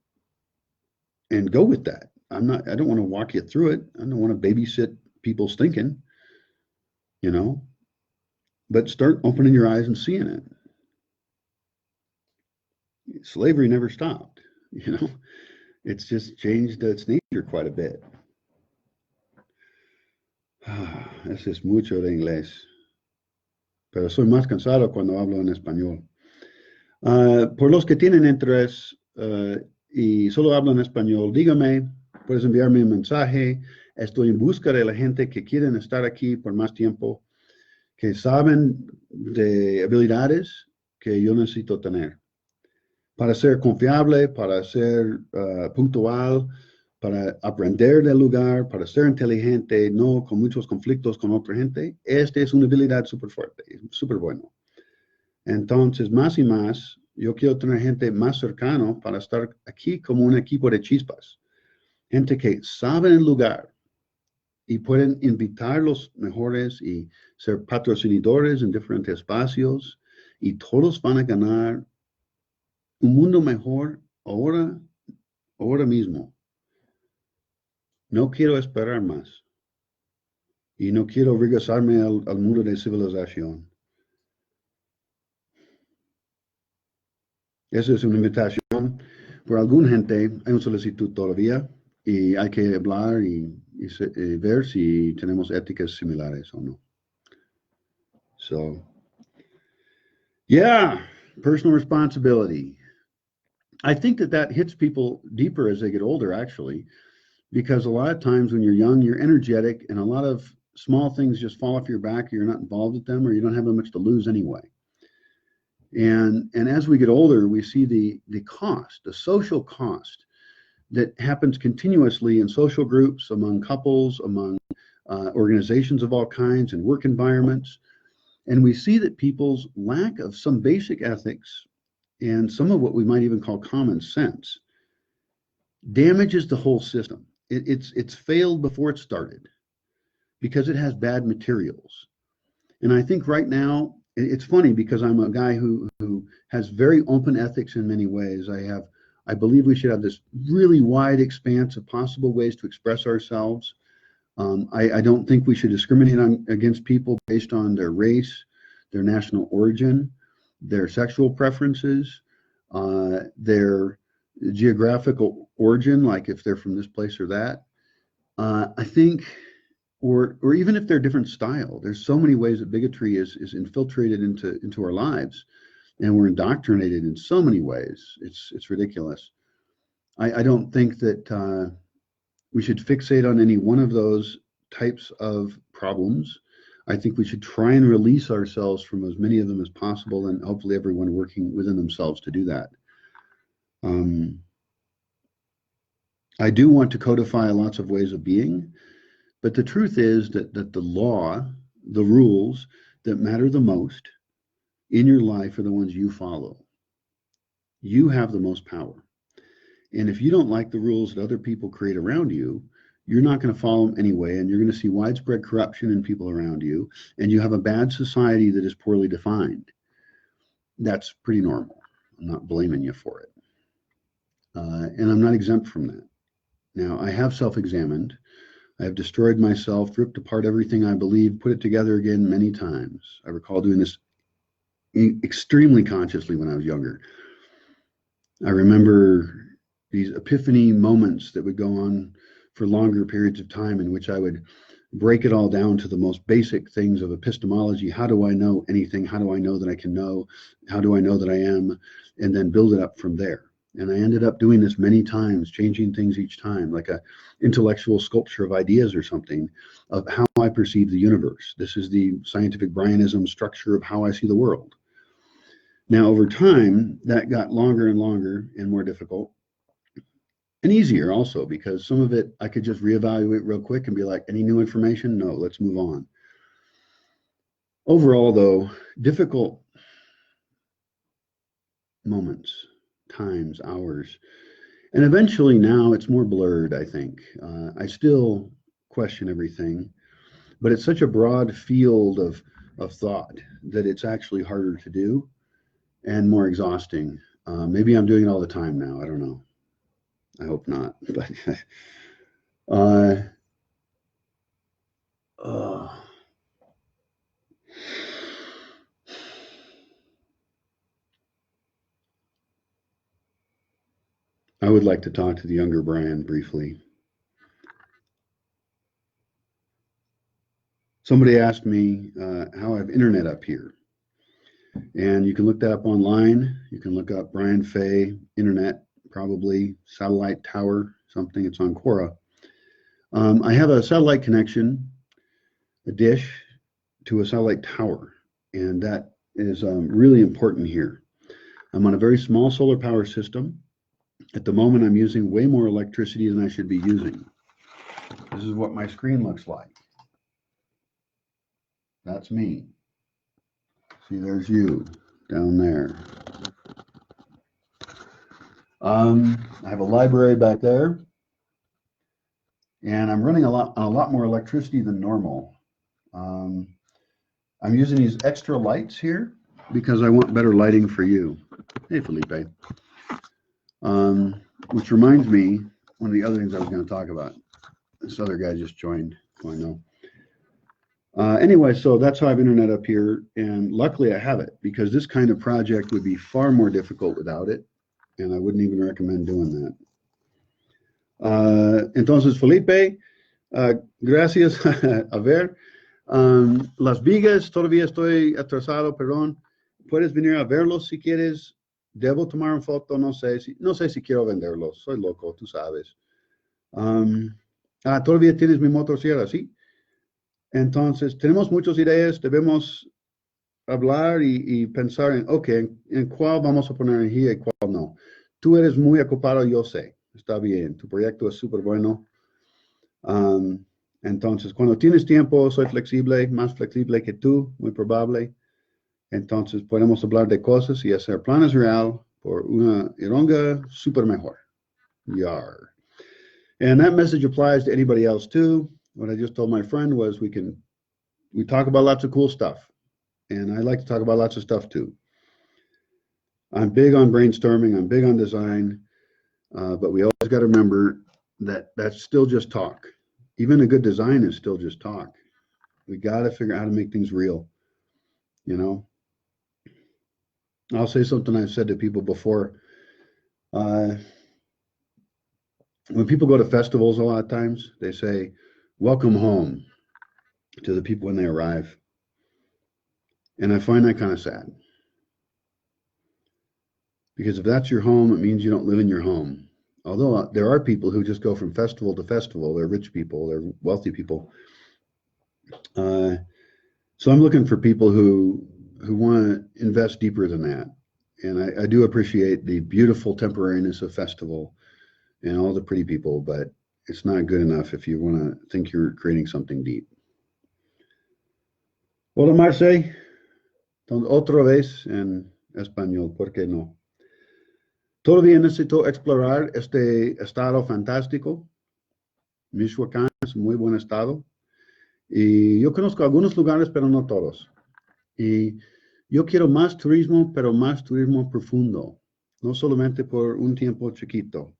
And go with that. I don't want to walk you through it. I don't want to babysit people's thinking, but start opening your eyes and seeing it. Slavery never stopped, It's just changed its nature quite a bit. Eso es mucho de inglés. Pero soy más cansado cuando hablo en español. Por los que tienen interés y solo hablan español, dígame, puedes enviarme un mensaje. Estoy en busca de la gente que quieren estar aquí por más tiempo, que saben de habilidades que yo necesito tener para ser confiable, para ser puntual, para aprender del lugar, para ser inteligente, no con muchos conflictos con otra gente. Esta es una habilidad súper fuerte, súper bueno. Entonces, más y más, yo quiero tener gente más cercano para estar aquí como un equipo de chispas. Gente que sabe el lugar y pueden invitar los mejores y ser patrocinadores en diferentes espacios, y todos van a ganar un mundo mejor ahora mismo. No quiero esperar más. Y no quiero regresarme al mundo de civilización. Esa es una invitación. Por alguna gente hay una solicitud todavía y hay que hablar y ver si tenemos éticas similares o no. So, yeah, personal responsibility. I think that hits people deeper as they get older, actually, because a lot of times when you're young, you're energetic, and a lot of small things just fall off your back, or you're not involved with them, or you don't have that much to lose anyway. And as we get older, we see the cost, the social cost that happens continuously in social groups, among couples, among organizations of all kinds, and work environments. And we see that people's lack of some basic ethics and some of what we might even call common sense damages the whole system. It's failed before it started because it has bad materials. And I think right now, it's funny because I'm a guy who has very open ethics in many ways. I believe we should have this really wide expanse of possible ways to express ourselves. I don't think we should discriminate against people based on their race, their national origin, their sexual preferences. their geographical origin, like if they're from this place or that. I think, or even if they're different style, there's so many ways that bigotry is infiltrated into our lives, and we're indoctrinated in so many ways. It's ridiculous. I don't think that we should fixate on any one of those types of problems. I think we should try and release ourselves from as many of them as possible, and hopefully everyone working within themselves to do that. I do want to codify lots of ways of being, but the truth is that the law, the rules that matter the most in your life are the ones you follow. You have the most power. And if you don't like the rules that other people create around you, you're not going to follow them anyway, and you're going to see widespread corruption in people around you, and you have a bad society that is poorly defined. That's pretty normal. I'm not blaming you for it. And I'm not exempt from that. Now, I have self-examined. I have destroyed myself, ripped apart everything I believe, put it together again many times. I recall doing this extremely consciously when I was younger. I remember these epiphany moments that would go on for longer periods of time, in which I would break it all down to the most basic things of epistemology. How do I know anything? How do I know that I can know? How do I know that I am? And then build it up from there. And I ended up doing this many times, changing things each time, like a intellectual sculpture of ideas or something, of how I perceive the universe. This is the scientific Bryanism structure of how I see the world. Now, over time, that got longer and longer and more difficult. And easier also, because some of it I could just reevaluate real quick and be like, any new information? No, let's move on. Overall, though, difficult moments, times, hours, and eventually now it's more blurred, I think. I still question everything, but it's such a broad field of thought that it's actually harder to do and more exhausting. Maybe I'm doing it all the time now. I don't know. I hope not. But I would like to talk to the younger Brian briefly. Somebody asked me how I have internet up here. And you can look that up online. You can look up Brian Fay internet, probably satellite tower, something. It's on Quora. I have a satellite connection, a dish, to a satellite tower, and that is really important here. I'm on a very small solar power system. At the moment, I'm using way more electricity than I should be using. This is what my screen looks like. That's me. See, there's you down there. I have a library back there, and I'm running a lot more electricity than normal. I'm using these extra lights here because I want better lighting for you. Hey, Felipe. Which reminds me, one of the other things I was going to talk about. This other guy just joined, so I know. Anyway, so that's how I have internet up here, and luckily I have it, because this kind of project would be far more difficult without it, and I wouldn't even recommend doing that. Entonces, Felipe, gracias. A ver, las vigas, todavía estoy atrasado, perdón. Puedes venir a verlos si quieres. Debo tomar una foto, no sé si quiero venderlos. Soy loco, tú sabes. Todavía tienes mi motosierra, ¿sí? Entonces, tenemos muchas ideas, debemos hablar y pensar en, ok, en cuál vamos a poner energía y cuál no. Tú eres muy ocupado, yo sé, está bien, tu proyecto es súper bueno. Entonces, cuando tienes tiempo, soy flexible, más flexible que tú, muy probable. Entonces, podemos hablar de cosas y hacer planes real por una ironga súper mejor. Yar. And that message applies to anybody else too. What I just told my friend was we talk about lots of cool stuff, and I like to talk about lots of stuff too. I'm big on brainstorming, I'm big on design, but we always got to remember that that's still just talk. Even a good design is still just talk. We got to figure out how to make things real, you know? I'll say something I've said to people before. When people go to festivals, a lot of times they say, "Welcome home" to the people when they arrive. And I find that kind of sad. Because if that's your home, it means you don't live in your home. Although there are people who just go from festival to festival. They're rich people, they're wealthy people. So I'm looking for people who want to invest deeper than that. And I do appreciate the beautiful temporariness of festival and all the pretty people, but it's not good enough if you want to think you're creating something deep. Hola, Marce. Otra vez en español, ¿por qué no? Todavía necesito explorar este estado fantástico. Michoacán es un muy buen estado. Y yo conozco algunos lugares, pero no todos. Y yo quiero más turismo, pero más turismo profundo, no solamente por un tiempo chiquito.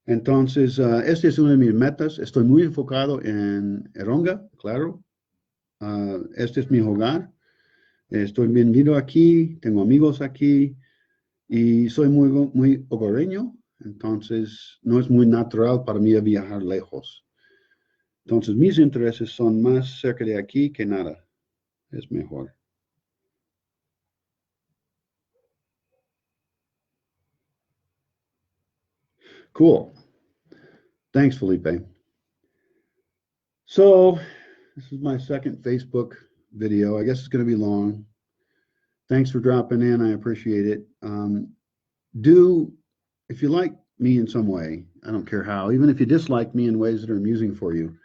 Entonces, esta es una de mis metas. Estoy muy enfocado en Eronga, claro. Este es mi hogar. Estoy bienvenido aquí, tengo amigos aquí y soy muy hogareño. Entonces, no es muy natural para mí viajar lejos. Entonces, mis intereses son más cerca de aquí que nada. Es mejor. Cool. Thanks, Felipe. So, this is my second Facebook video. I guess it's going to be long. Thanks for dropping in. I appreciate it. If you like me in some way, I don't care how, even if you dislike me in ways that are amusing for you,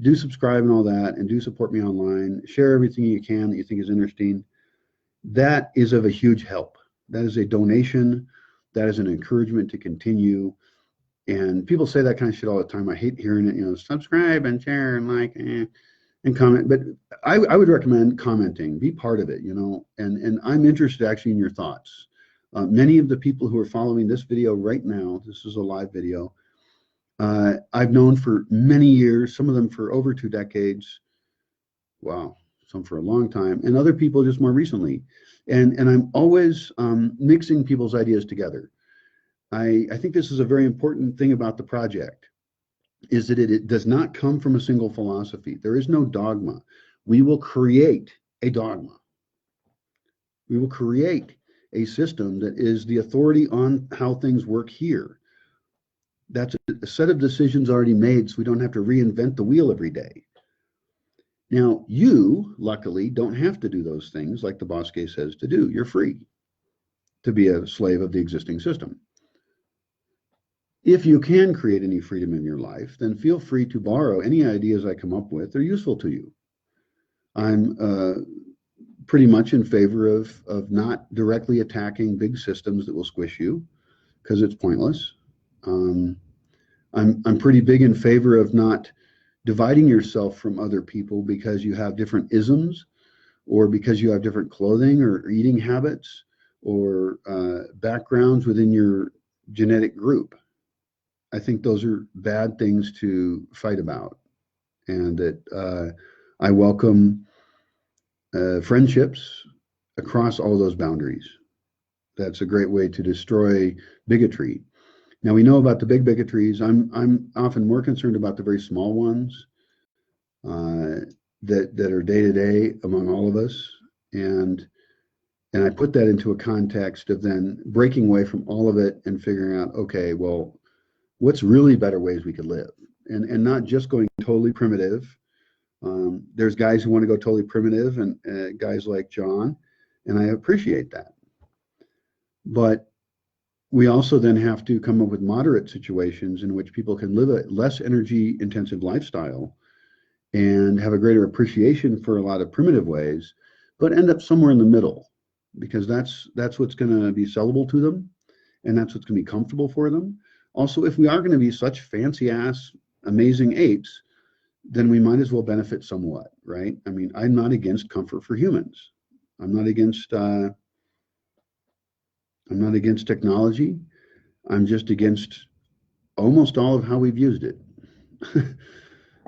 do subscribe and all that, and do support me online. Share everything you can that you think is interesting. That is of a huge help. That is a donation. That is an encouragement to continue. And people say that kind of shit all the time. I hate hearing it, subscribe and share and like and comment. But I would recommend commenting. Be part of it, and I'm interested actually in your thoughts. Many of the people who are following this video right now, this is a live video, I've known for many years, some of them for over 2 decades. Wow, some for a long time, and other people just more recently. And I'm always mixing people's ideas together. I think this is a very important thing about the project, is that it does not come from a single philosophy. There is no dogma. We will create a dogma. We will create a system that is the authority on how things work here. That's a set of decisions already made, so we don't have to reinvent the wheel every day. Now, you, luckily, don't have to do those things like the Bosque says to do. You're free to be a slave of the existing system. If you can create any freedom in your life, then feel free to borrow any ideas I come up with. They're useful to you. I'm pretty much in favor of not directly attacking big systems that will squish you, because it's pointless. I'm pretty big in favor of not dividing yourself from other people because you have different isms, or because you have different clothing or eating habits, or backgrounds within your genetic group. I think those are bad things to fight about, and that I welcome friendships across all those boundaries. That's a great way to destroy bigotry. Now, we know about the big bigotries. I'm often more concerned about the very small ones that are day to day among all of us, and I put that into a context of then breaking away from all of it and figuring out, okay, well, what's really better ways we could live, and not just going totally primitive. There's guys who want to go totally primitive, and guys like John, and I appreciate that. But we also then have to come up with moderate situations in which people can live a less energy intensive lifestyle and have a greater appreciation for a lot of primitive ways, but end up somewhere in the middle, because that's what's going to be sellable to them, and that's what's going to be comfortable for them. Also, if we are going to be such fancy ass amazing apes, then we might as well benefit somewhat, right? I mean, I'm not against comfort for humans. I'm not against technology. I'm just against almost all of how we've used it.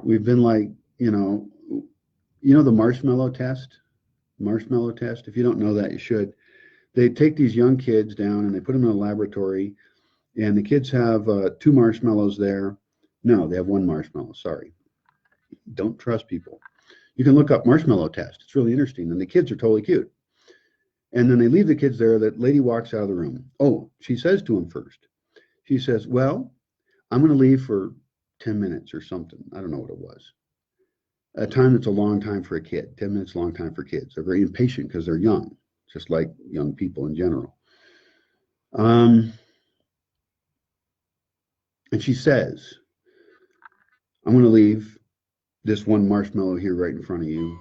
We've been like, You know the marshmallow test? Marshmallow test. If you don't know that, you should. They take these young kids down and they put them in a laboratory, and the kids have 2 marshmallows there. No, they have 1 marshmallow. Sorry. Don't trust people. You can look up marshmallow test. It's really interesting. And the kids are totally cute. And then they leave the kids there. That lady walks out of the room. Oh, she says to him first. She says, well, I'm going to leave for 10 minutes or something. I don't know what it was. A time that's a long time for a kid. 10 minutes, long time for kids. They're very impatient because they're young, just like young people in general. And she says, I'm going to leave this 1 marshmallow here right in front of you.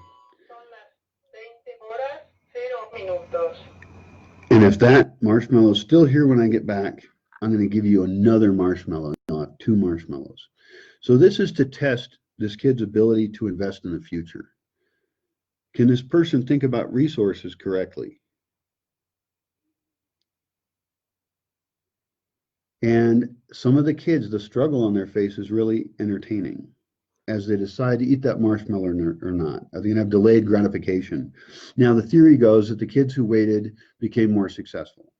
And if that marshmallow is still here when I get back, I'm going to give you another marshmallow. You'll have 2 marshmallows. So this is to test this kid's ability to invest in the future. Can this person think about resources correctly? And some of the kids, the struggle on their face is really entertaining as they decide to eat that marshmallow or not. Are they going to have delayed gratification? Now, the theory goes that the kids who waited became more successful.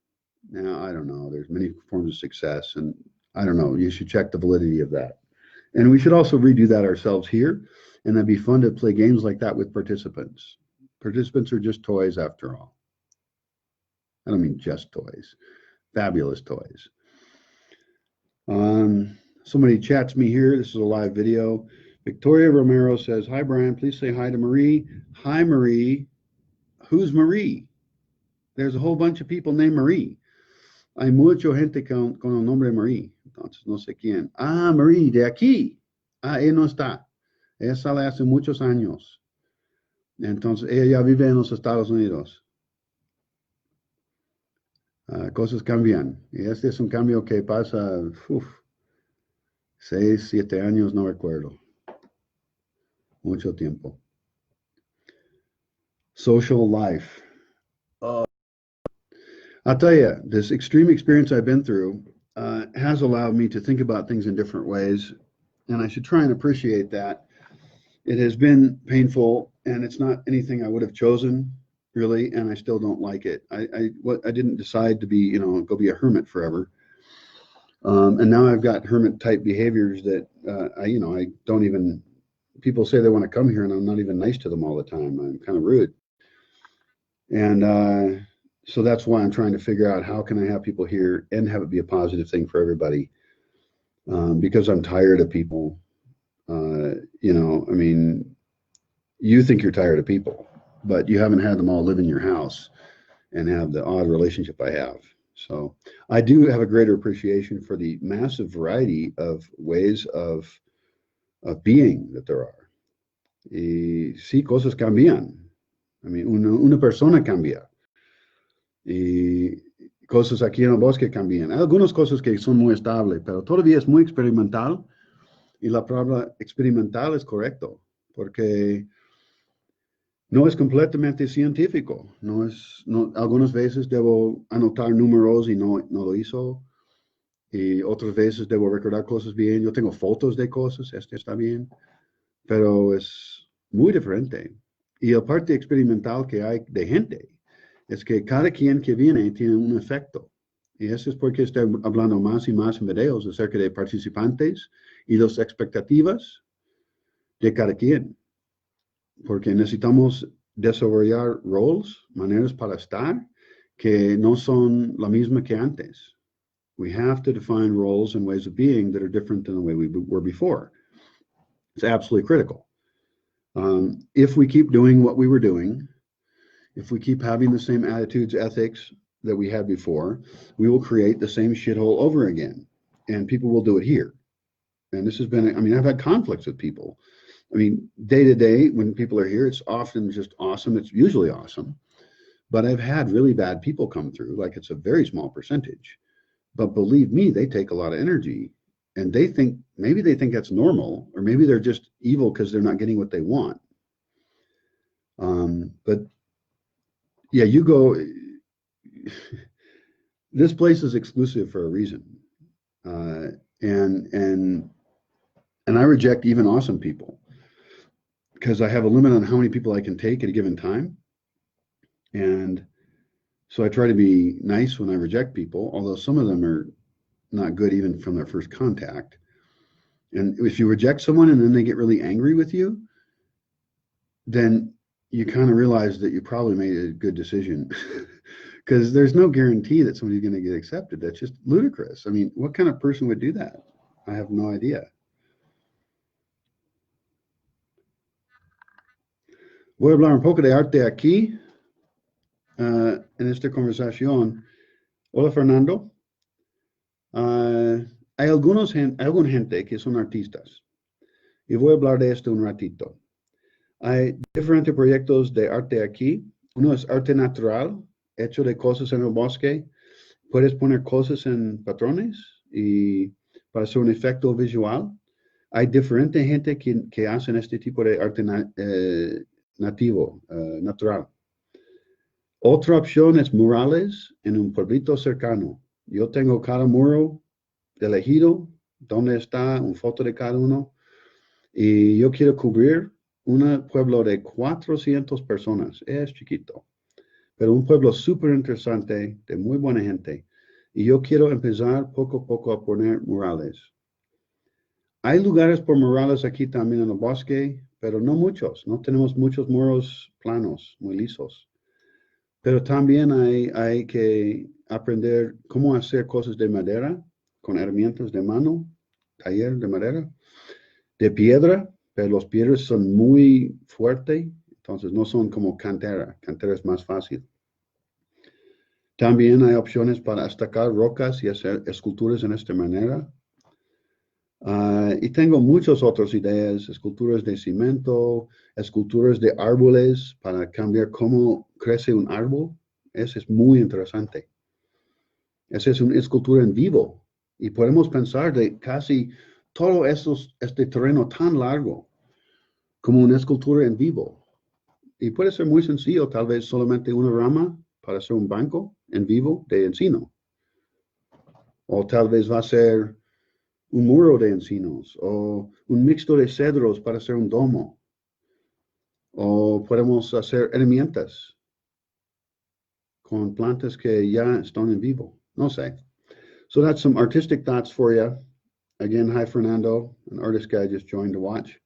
Now, I don't know. There's many forms of success, and I don't know. You should check the validity of that. And we should also redo that ourselves here, and that'd be fun to play games like that with participants. Participants are just toys after all. I don't mean just toys, fabulous toys. Somebody chats me here. This is a live video. Victoria Romero says, hi, Brian. Please say hi to Marie. Hi, Marie. Who's Marie? There's a whole bunch of people named Marie. Hay mucha gente con el nombre de Marie. Entonces, no sé quién. Ah, Marie, de aquí. Ah, ella no está. Ella sale hace muchos años. Entonces, ella ya vive en los Estados Unidos. Cosas cambian. Y este es un cambio que pasa 6, 7 años, no recuerdo. Mucho tiempo. Social life. I'll tell you, this extreme experience I've been through has allowed me to think about things in different ways, and I should try and appreciate that. It has been painful, and it's not anything I would have chosen, really, and I still don't like it. I didn't decide to be, go be a hermit forever. And now I've got hermit-type behaviors that I don't even. People say they want to come here, and I'm not even nice to them all the time. I'm kind of rude, and so that's why I'm trying to figure out how can I have people here and have it be a positive thing for everybody. Because I'm tired of people. I mean, you think you're tired of people, but you haven't had them all live in your house and have the odd relationship I have. So I do have a greater appreciation for the massive variety of ways of being that there are. Y sí, cosas cambian. I mean, una persona cambia. Y cosas aquí en el bosque cambian. Hay algunas cosas que son muy estables, pero todavía es muy experimental. Y la palabra experimental es correcto, porque no es completamente científico. Algunas veces debo anotar números y no lo hizo. Y otras veces debo recordar cosas bien. Yo tengo fotos de cosas, está bien, pero es muy diferente. Y la parte experimental que hay de gente es que cada quien que viene tiene un efecto. Y eso es porque estoy hablando más y más en videos acerca de participantes y las expectativas de cada quien. Porque necesitamos desarrollar roles, maneras para estar, que no son la misma que antes. We have to define roles and ways of being that are different than the way we were before. It's absolutely critical. If we keep doing what we were doing, if we keep having the same attitudes, ethics that we had before, we will create the same shithole over again. And people will do it here. And this has been, I've had conflicts with people. Day to day, when people are here, it's often just awesome. It's usually awesome. But I've had really bad people come through, like it's a very small percentage. But believe me, they take a lot of energy. And maybe they think that's normal, or maybe they're just evil because they're not getting what they want. But yeah, you go, this place is exclusive for a reason. And I reject even awesome people. because I have a limit on how many people I can take at a given time. And so I try to be nice when I reject people, although some of them are not good even from their first contact. And if you reject someone and then they get really angry with you, then you kind of realize that you probably made a good decision because there's no guarantee that somebody's going to get accepted. That's just ludicrous. I mean, what kind of person would do that? I have no idea. Voy a hablar un poco de arte aquí en esta conversación. Hola, Fernando. Hay alguna gente que son artistas y voy a hablar de esto un ratito. Hay diferentes proyectos de arte aquí. Uno es arte natural, hecho de cosas en el bosque. Puedes poner cosas en patrones y para hacer un efecto visual. Hay diferente gente que hacen este tipo de arte nativo, natural. Otra opción es murales en un pueblito cercano. Yo tengo cada muro elegido, donde está una foto de cada uno, y yo quiero cubrir un pueblo de 400 personas. Es chiquito, pero un pueblo súper interesante, de muy buena gente. Y yo quiero empezar poco a poco a poner murales. Hay lugares por murales aquí también en el bosque, pero no muchos. No tenemos muchos muros planos, muy lisos. Pero también hay que aprender cómo hacer cosas de madera, con herramientas de mano, taller de madera, de piedra, pero los piedras son muy fuertes, entonces no son como cantera. Cantera es más fácil. También hay opciones para destacar rocas y hacer esculturas en esta manera. Y tengo muchas otras ideas, esculturas de cemento, esculturas de árboles para cambiar cómo crece un árbol. Eso es muy interesante. Esa es una escultura en vivo. Y podemos pensar de casi todo este terreno tan largo como una escultura en vivo. Y puede ser muy sencillo, tal vez solamente una rama para hacer un banco en vivo de encino. O tal vez va a ser un muro de encinos o un mixto de cedros para hacer un domo. O podemos hacer herramientas con plantas que ya están en vivo. No sé. So that's some artistic thoughts for you. Again, hi, Fernando, an artist guy just joined to watch.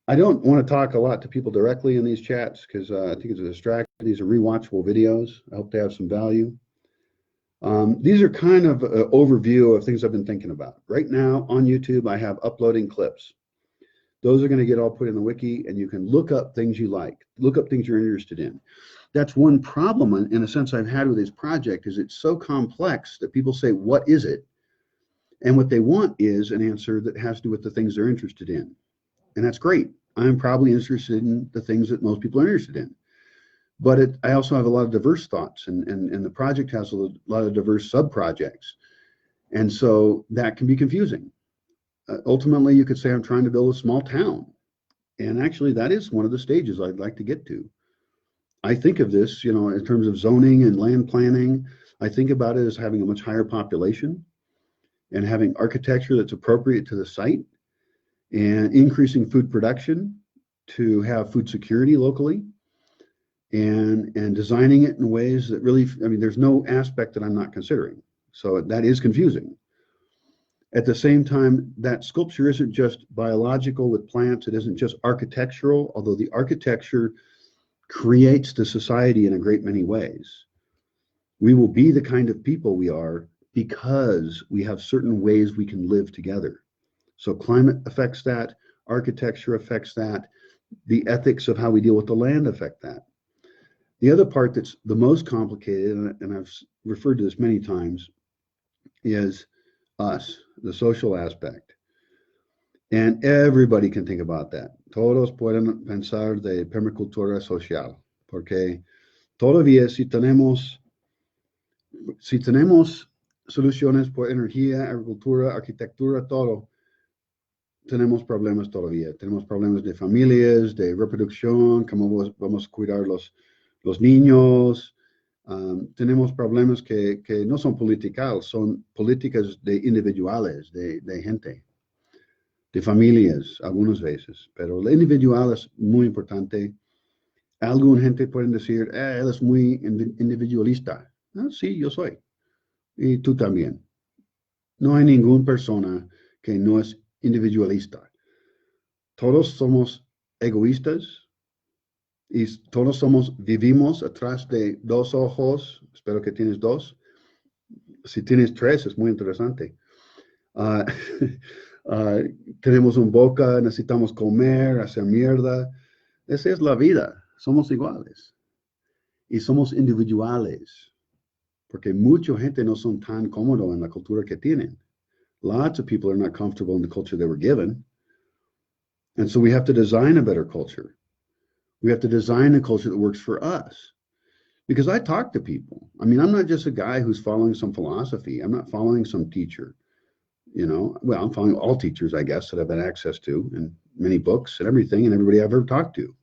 I don't want to talk a lot to people directly in these chats because I think it's a distraction. These are rewatchable videos. I hope they have some value. These are kind of an overview of things I've been thinking about. Right now on YouTube, I have uploading clips. Those are going to get all put in the wiki, and you can look up things you like, look up things you're interested in. That's one problem, in a sense, I've had with this project, is it's so complex that people say, what is it? And what they want is an answer that has to do with the things they're interested in. And that's great. I'm probably interested in the things that most people are interested in. But I also have a lot of diverse thoughts, and the project has a lot of diverse sub-projects. And so that can be confusing. Ultimately, you could say I'm trying to build a small town. And actually, that is one of the stages I'd like to get to. I think of this, in terms of zoning and land planning. I think about it as having a much higher population and having architecture that's appropriate to the site and increasing food production to have food security locally and designing it in ways that really, there's no aspect that I'm not considering. So that is confusing. At the same time, that sculpture isn't just biological with plants. It isn't just architectural, although the architecture creates the society in a great many ways. We will be the kind of people we are because we have certain ways we can live together. So climate affects that, architecture affects that, the ethics of how we deal with the land affect that. The other part that's the most complicated, and I've referred to this many times, is us, the social aspect. And everybody can think about that. Todos pueden pensar de permacultura social, porque todavía si tenemos soluciones por energía, agricultura, arquitectura, todo, tenemos problemas todavía. Tenemos problemas de familias, de reproducción, cómo vamos a cuidar los niños. Tenemos problemas que no son políticas, son políticas de individuales, de gente. de familias, algunas veces, pero el individual es muy importante. Alguna gente puede decir, él es muy individualista. Ah, sí, yo soy. Y tú también. No hay ninguna persona que no es individualista. Todos somos egoístas y todos vivimos atrás de dos ojos. Espero que tienes dos. Si tienes tres, es muy interesante. Uh, tenemos una boca, necesitamos comer, hacer mierda. Esa es la vida. Somos iguales y somos individuales porque mucha gente no son tan cómodos en la cultura que tienen. Lots of people are not comfortable in the culture they were given. And so we have to design a better culture. We have to design a culture that works for us. Because I talk to people. I mean, I'm not just a guy who's following some philosophy. I'm not following some teacher. Well, I'm following all teachers, I guess, that I've had access to and many books and everything and everybody I've ever talked to.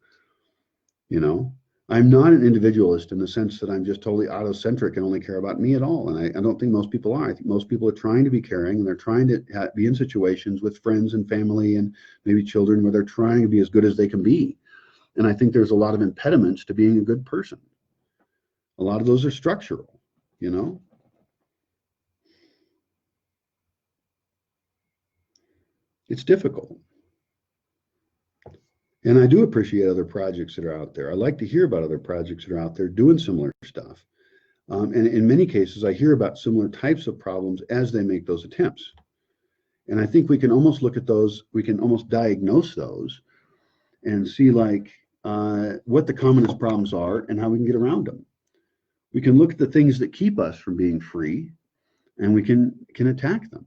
I'm not an individualist in the sense that I'm just totally autocentric and only care about me at all. And I don't think most people are. I think most people are trying to be caring and they're trying to be in situations with friends and family and maybe children where they're trying to be as good as they can be. And I think there's a lot of impediments to being a good person. A lot of those are structural, It's difficult. And I do appreciate other projects that are out there. I like to hear about other projects that are out there doing similar stuff. And in many cases, I hear about similar types of problems as they make those attempts. And I think we can almost look at those, we can almost diagnose those and see what the commonest problems are and how we can get around them. We can look at the things that keep us from being free and we can attack them.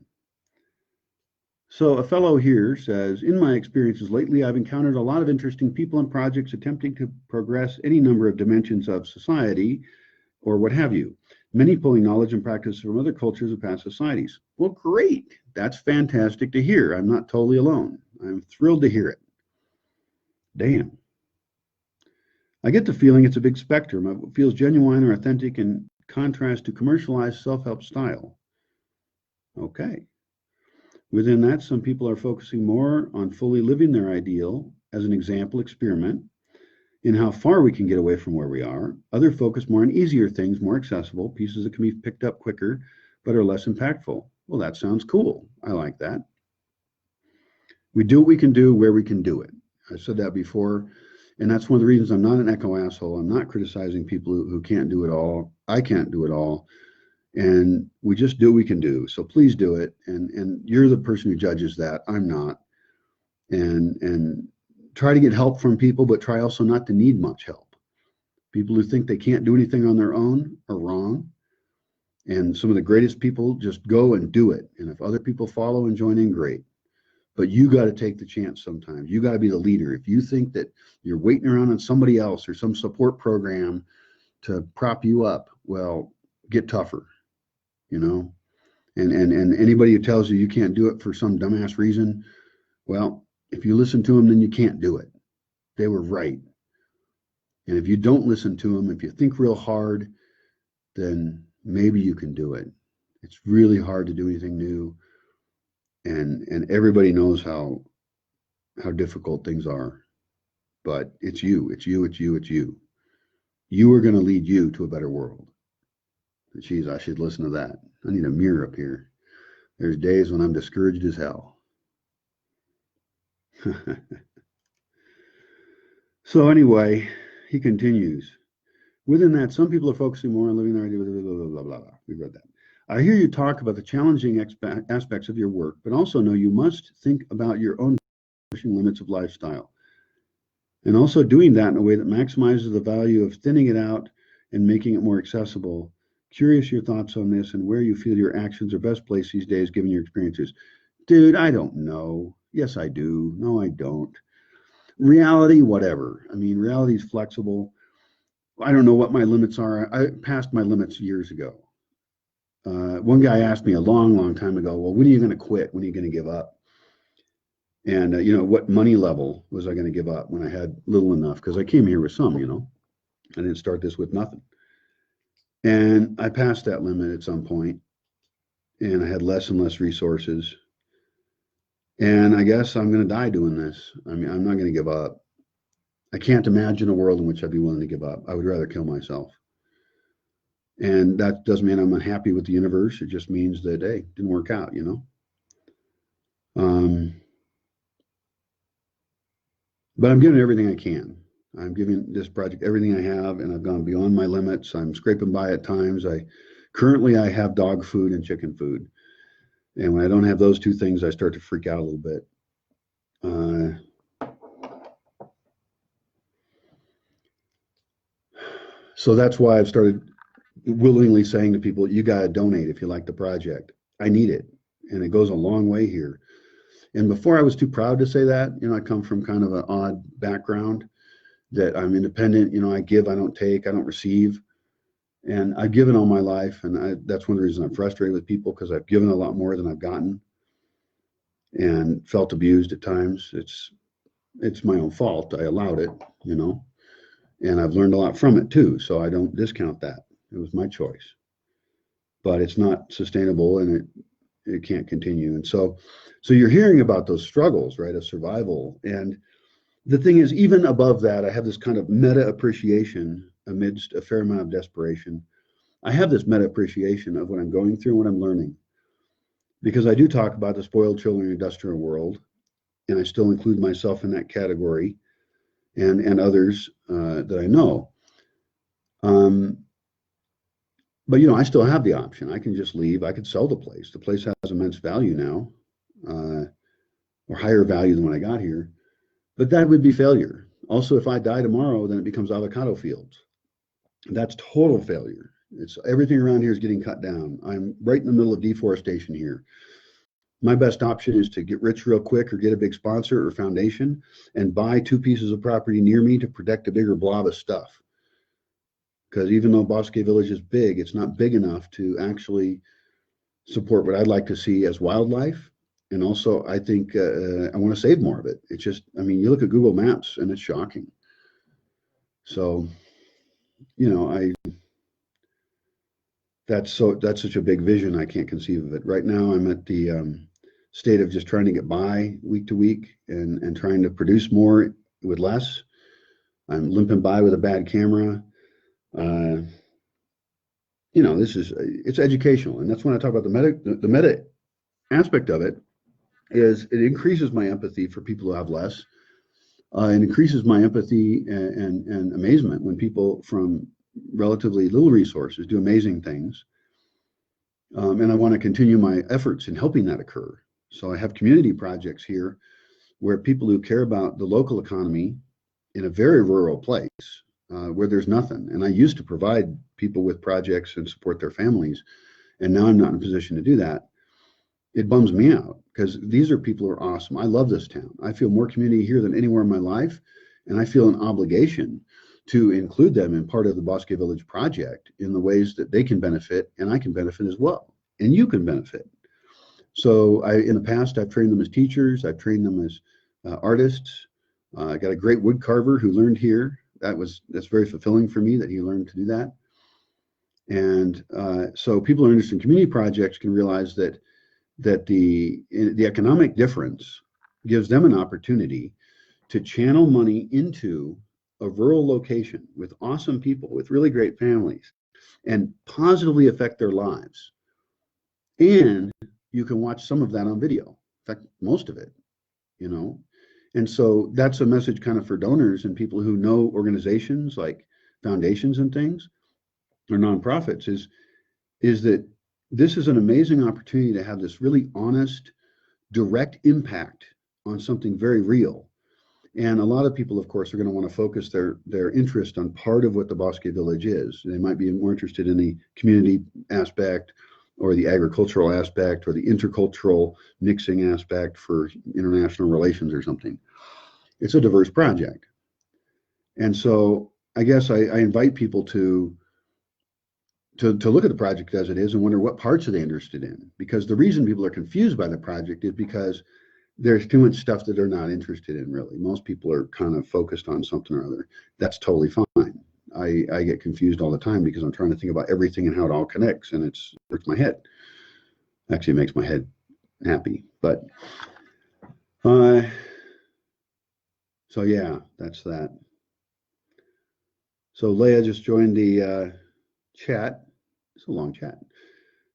So a fellow here says, in my experiences lately, I've encountered a lot of interesting people and projects attempting to progress any number of dimensions of society or what have you. Many pulling knowledge and practice from other cultures of past societies. Well, great. That's fantastic to hear. I'm not totally alone. I'm thrilled to hear it. Damn. I get the feeling it's a big spectrum of what feels genuine or authentic in contrast to commercialized self-help style. Okay. Within that, some people are focusing more on fully living their ideal as an example experiment in how far we can get away from where we are. Others focus more on easier things, more accessible, pieces that can be picked up quicker, but are less impactful. Well, that sounds cool. I like that. We do what we can do where we can do it. I said that before, and that's one of the reasons I'm not an echo asshole. I'm not criticizing people who can't do it all. I can't do it all. And we just do what we can do. So please do it. And you're the person who judges that. I'm not. And try to get help from people, but try also not to need much help. People who think they can't do anything on their own are wrong. And some of the greatest people just go and do it. And if other people follow and join in, great. But you got to take the chance sometimes. You got to be the leader. If you think that you're waiting around on somebody else or some support program to prop you up, well, get tougher. And anybody who tells you can't do it for some dumbass reason, well, if you listen to them, then you can't do it. They were right. And if you don't listen to them, if you think real hard, then maybe you can do it. It's really hard to do anything new. And everybody knows how difficult things are. But it's you. You are going to lead you to a better world. Geez, I should listen to that. I need a mirror up here. There's days when I'm discouraged as hell. So anyway, he continues. Within that, some people are focusing more on living their idea, blah, blah, blah, blah, blah. We read that. I hear you talk about the challenging aspects of your work, but also know you must think about your own pushing limits of lifestyle. And also doing that in a way that maximizes the value of thinning it out and making it more accessible. Curious your thoughts on this and where you feel your actions are best placed these days, given your experiences. Dude, I don't know. Yes, I do. No, I don't. Reality, whatever. I mean, reality is flexible. I don't know what my limits are. I passed my limits years ago. One guy asked me a long time ago, well, when are you going to quit? When are you going to give up? And, what money level was I going to give up when I had little enough? Because I came here with some, I didn't start this with nothing. And I passed that limit at some point, and I had less and less resources. And I guess I'm going to die doing this. I mean, I'm not going to give up. I can't imagine a world in which I'd be willing to give up. I would rather kill myself. And that doesn't mean I'm unhappy with the universe. It just means that, hey, it didn't work out, you know? But I'm giving everything I can. I'm giving this project everything I have, and I've gone beyond my limits. I'm scraping by at times. Currently I have dog food and chicken food. And when I don't have those two things, I start to freak out a little bit. So that's why I've started willingly saying to people, you got to donate if you like the project. I need it. And it goes a long way here. And before I was too proud to say that, you know, I come from kind of an odd background that I'm independent. You know, I give, I don't take, I don't receive. And I've given all my life. And that's one of the reasons I'm frustrated with people, because I've given a lot more than I've gotten and felt abused at times. It's my own fault. I allowed it, you know, and I've learned a lot from it too. So I don't discount that. It was my choice, but it's not sustainable, and it can't continue. And so you're hearing about those struggles, right, of survival. And the thing is, even above that, I have this kind of meta appreciation amidst a fair amount of desperation. I have this meta appreciation of what I'm going through and what I'm learning, because I do talk about the spoiled children industrial world, and I still include myself in that category, and others that I know. But, you know, I still have the option. I can just leave. I could sell the place. The place has immense value now, or higher value than when I got here. But that would be failure. Also, if I die tomorrow, then it becomes avocado fields. That's total failure. It's everything around here is getting cut down. I'm right in the middle of deforestation here. My best option is to get rich real quick, or get a big sponsor or foundation and buy 2 pieces of property near me to protect a bigger blob of stuff. Because even though Bosque Village is big, it's not big enough to actually support what I'd like to see as wildlife. And also, I think I want to save more of it. It's just, I mean, you look at Google Maps and it's shocking. So, you know, that's such a big vision. I can't conceive of it. Right now, I'm at the state of just trying to get by week to week and trying to produce more with less. I'm limping by with a bad camera. You know, it's educational. And that's when I talk about the meta aspect of it. Is it increases my empathy for people who have less. It increases my empathy and amazement when people from relatively little resources do amazing things. And I want to continue my efforts in helping that occur. So I have community projects here where people who care about the local economy in a very rural place, where there's nothing. And I used to provide people with projects and support their families, and now I'm not in a position to do that. It bums me out, because these are people who are awesome. I love this town. I feel more community here than anywhere in my life, and I feel an obligation to include them in part of the Bosque Village project in the ways that they can benefit, and I can benefit as well, and you can benefit. So in the past, I've trained them as teachers. I've trained them as artists. I got a great wood carver who learned here. That's very fulfilling for me that he learned to do that. And so people who are interested in community projects can realize that the economic difference gives them an opportunity to channel money into a rural location with awesome people, with really great families, and positively affect their lives. And you can watch some of that on video. In fact, most of it, you know. And so that's a message kind of for donors and people who know organizations like foundations and things, or nonprofits, is that this is an amazing opportunity to have this really honest, direct impact on something very real. And a lot of people, of course, are going to want to focus their interest on part of what the Bosque Village is. They might be more interested in the community aspect, or the agricultural aspect, or the intercultural mixing aspect for international relations or something. It's a diverse project. And so I guess I invite people to look at the project as it is and wonder what parts are they interested in. Because the reason people are confused by the project is because there's too much stuff that they're not interested in, really. Most people are kind of focused on something or other. That's totally fine. I get confused all the time because I'm trying to think about everything and how it all connects, and it hurts my head. Actually, it makes my head happy. But So yeah, that's that. So Leah just joined the chat. It's a long chat.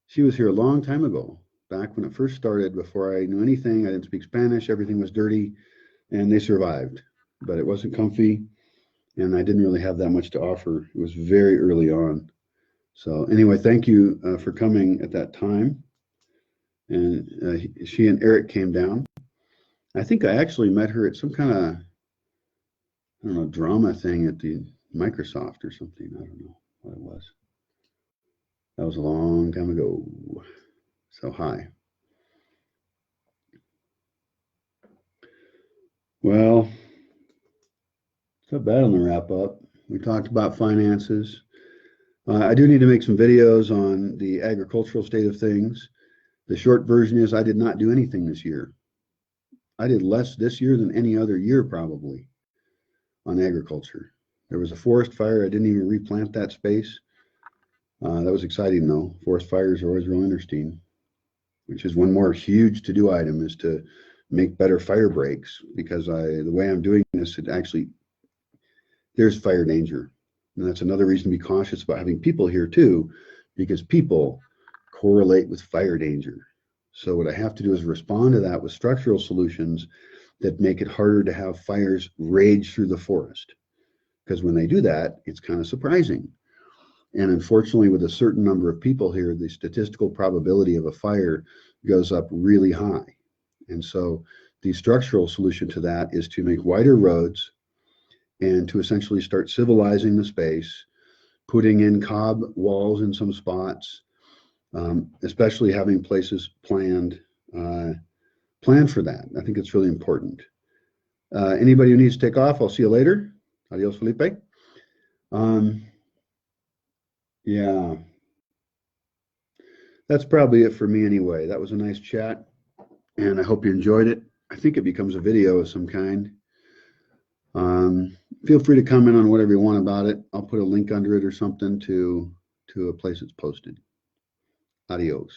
She was here a long time ago, back when it first started, before I knew anything. I didn't speak Spanish. Everything was dirty, and they survived. But it wasn't comfy, and I didn't really have that much to offer. It was very early on. So anyway, thank you for coming at that time. And she and Eric came down. I think I actually met her at some kind of, I don't know, drama thing at the Microsoft or something. I don't know what it was. That was a long time ago. So hi. Well, it's not bad on the wrap up. We talked about finances. I do need to make some videos on the agricultural state of things. The short version is I did not do anything this year. I did less this year than any other year probably on agriculture. There was a forest fire. I didn't even replant that space. That was exciting though. Forest fires are always real interesting, which is one more huge to-do item, is to make better fire breaks, because the way I'm doing this, it actually, there's fire danger. And that's another reason to be cautious about having people here too, because people correlate with fire danger. So what I have to do is respond to that with structural solutions that make it harder to have fires rage through the forest. Because when they do that, it's kind of surprising. And unfortunately, with a certain number of people here, the statistical probability of a fire goes up really high. And so the structural solution to that is to make wider roads and to essentially start civilizing the space, putting in cob walls in some spots, especially having places planned for that. I think it's really important. Anybody who needs to take off, I'll see you later. Adios, Felipe. Yeah, that's probably it for me anyway. That was a nice chat, and I hope you enjoyed it. I think it becomes a video of some kind. Feel free to comment on whatever you want about it. I'll put a link under it or something to a place it's posted. Adios.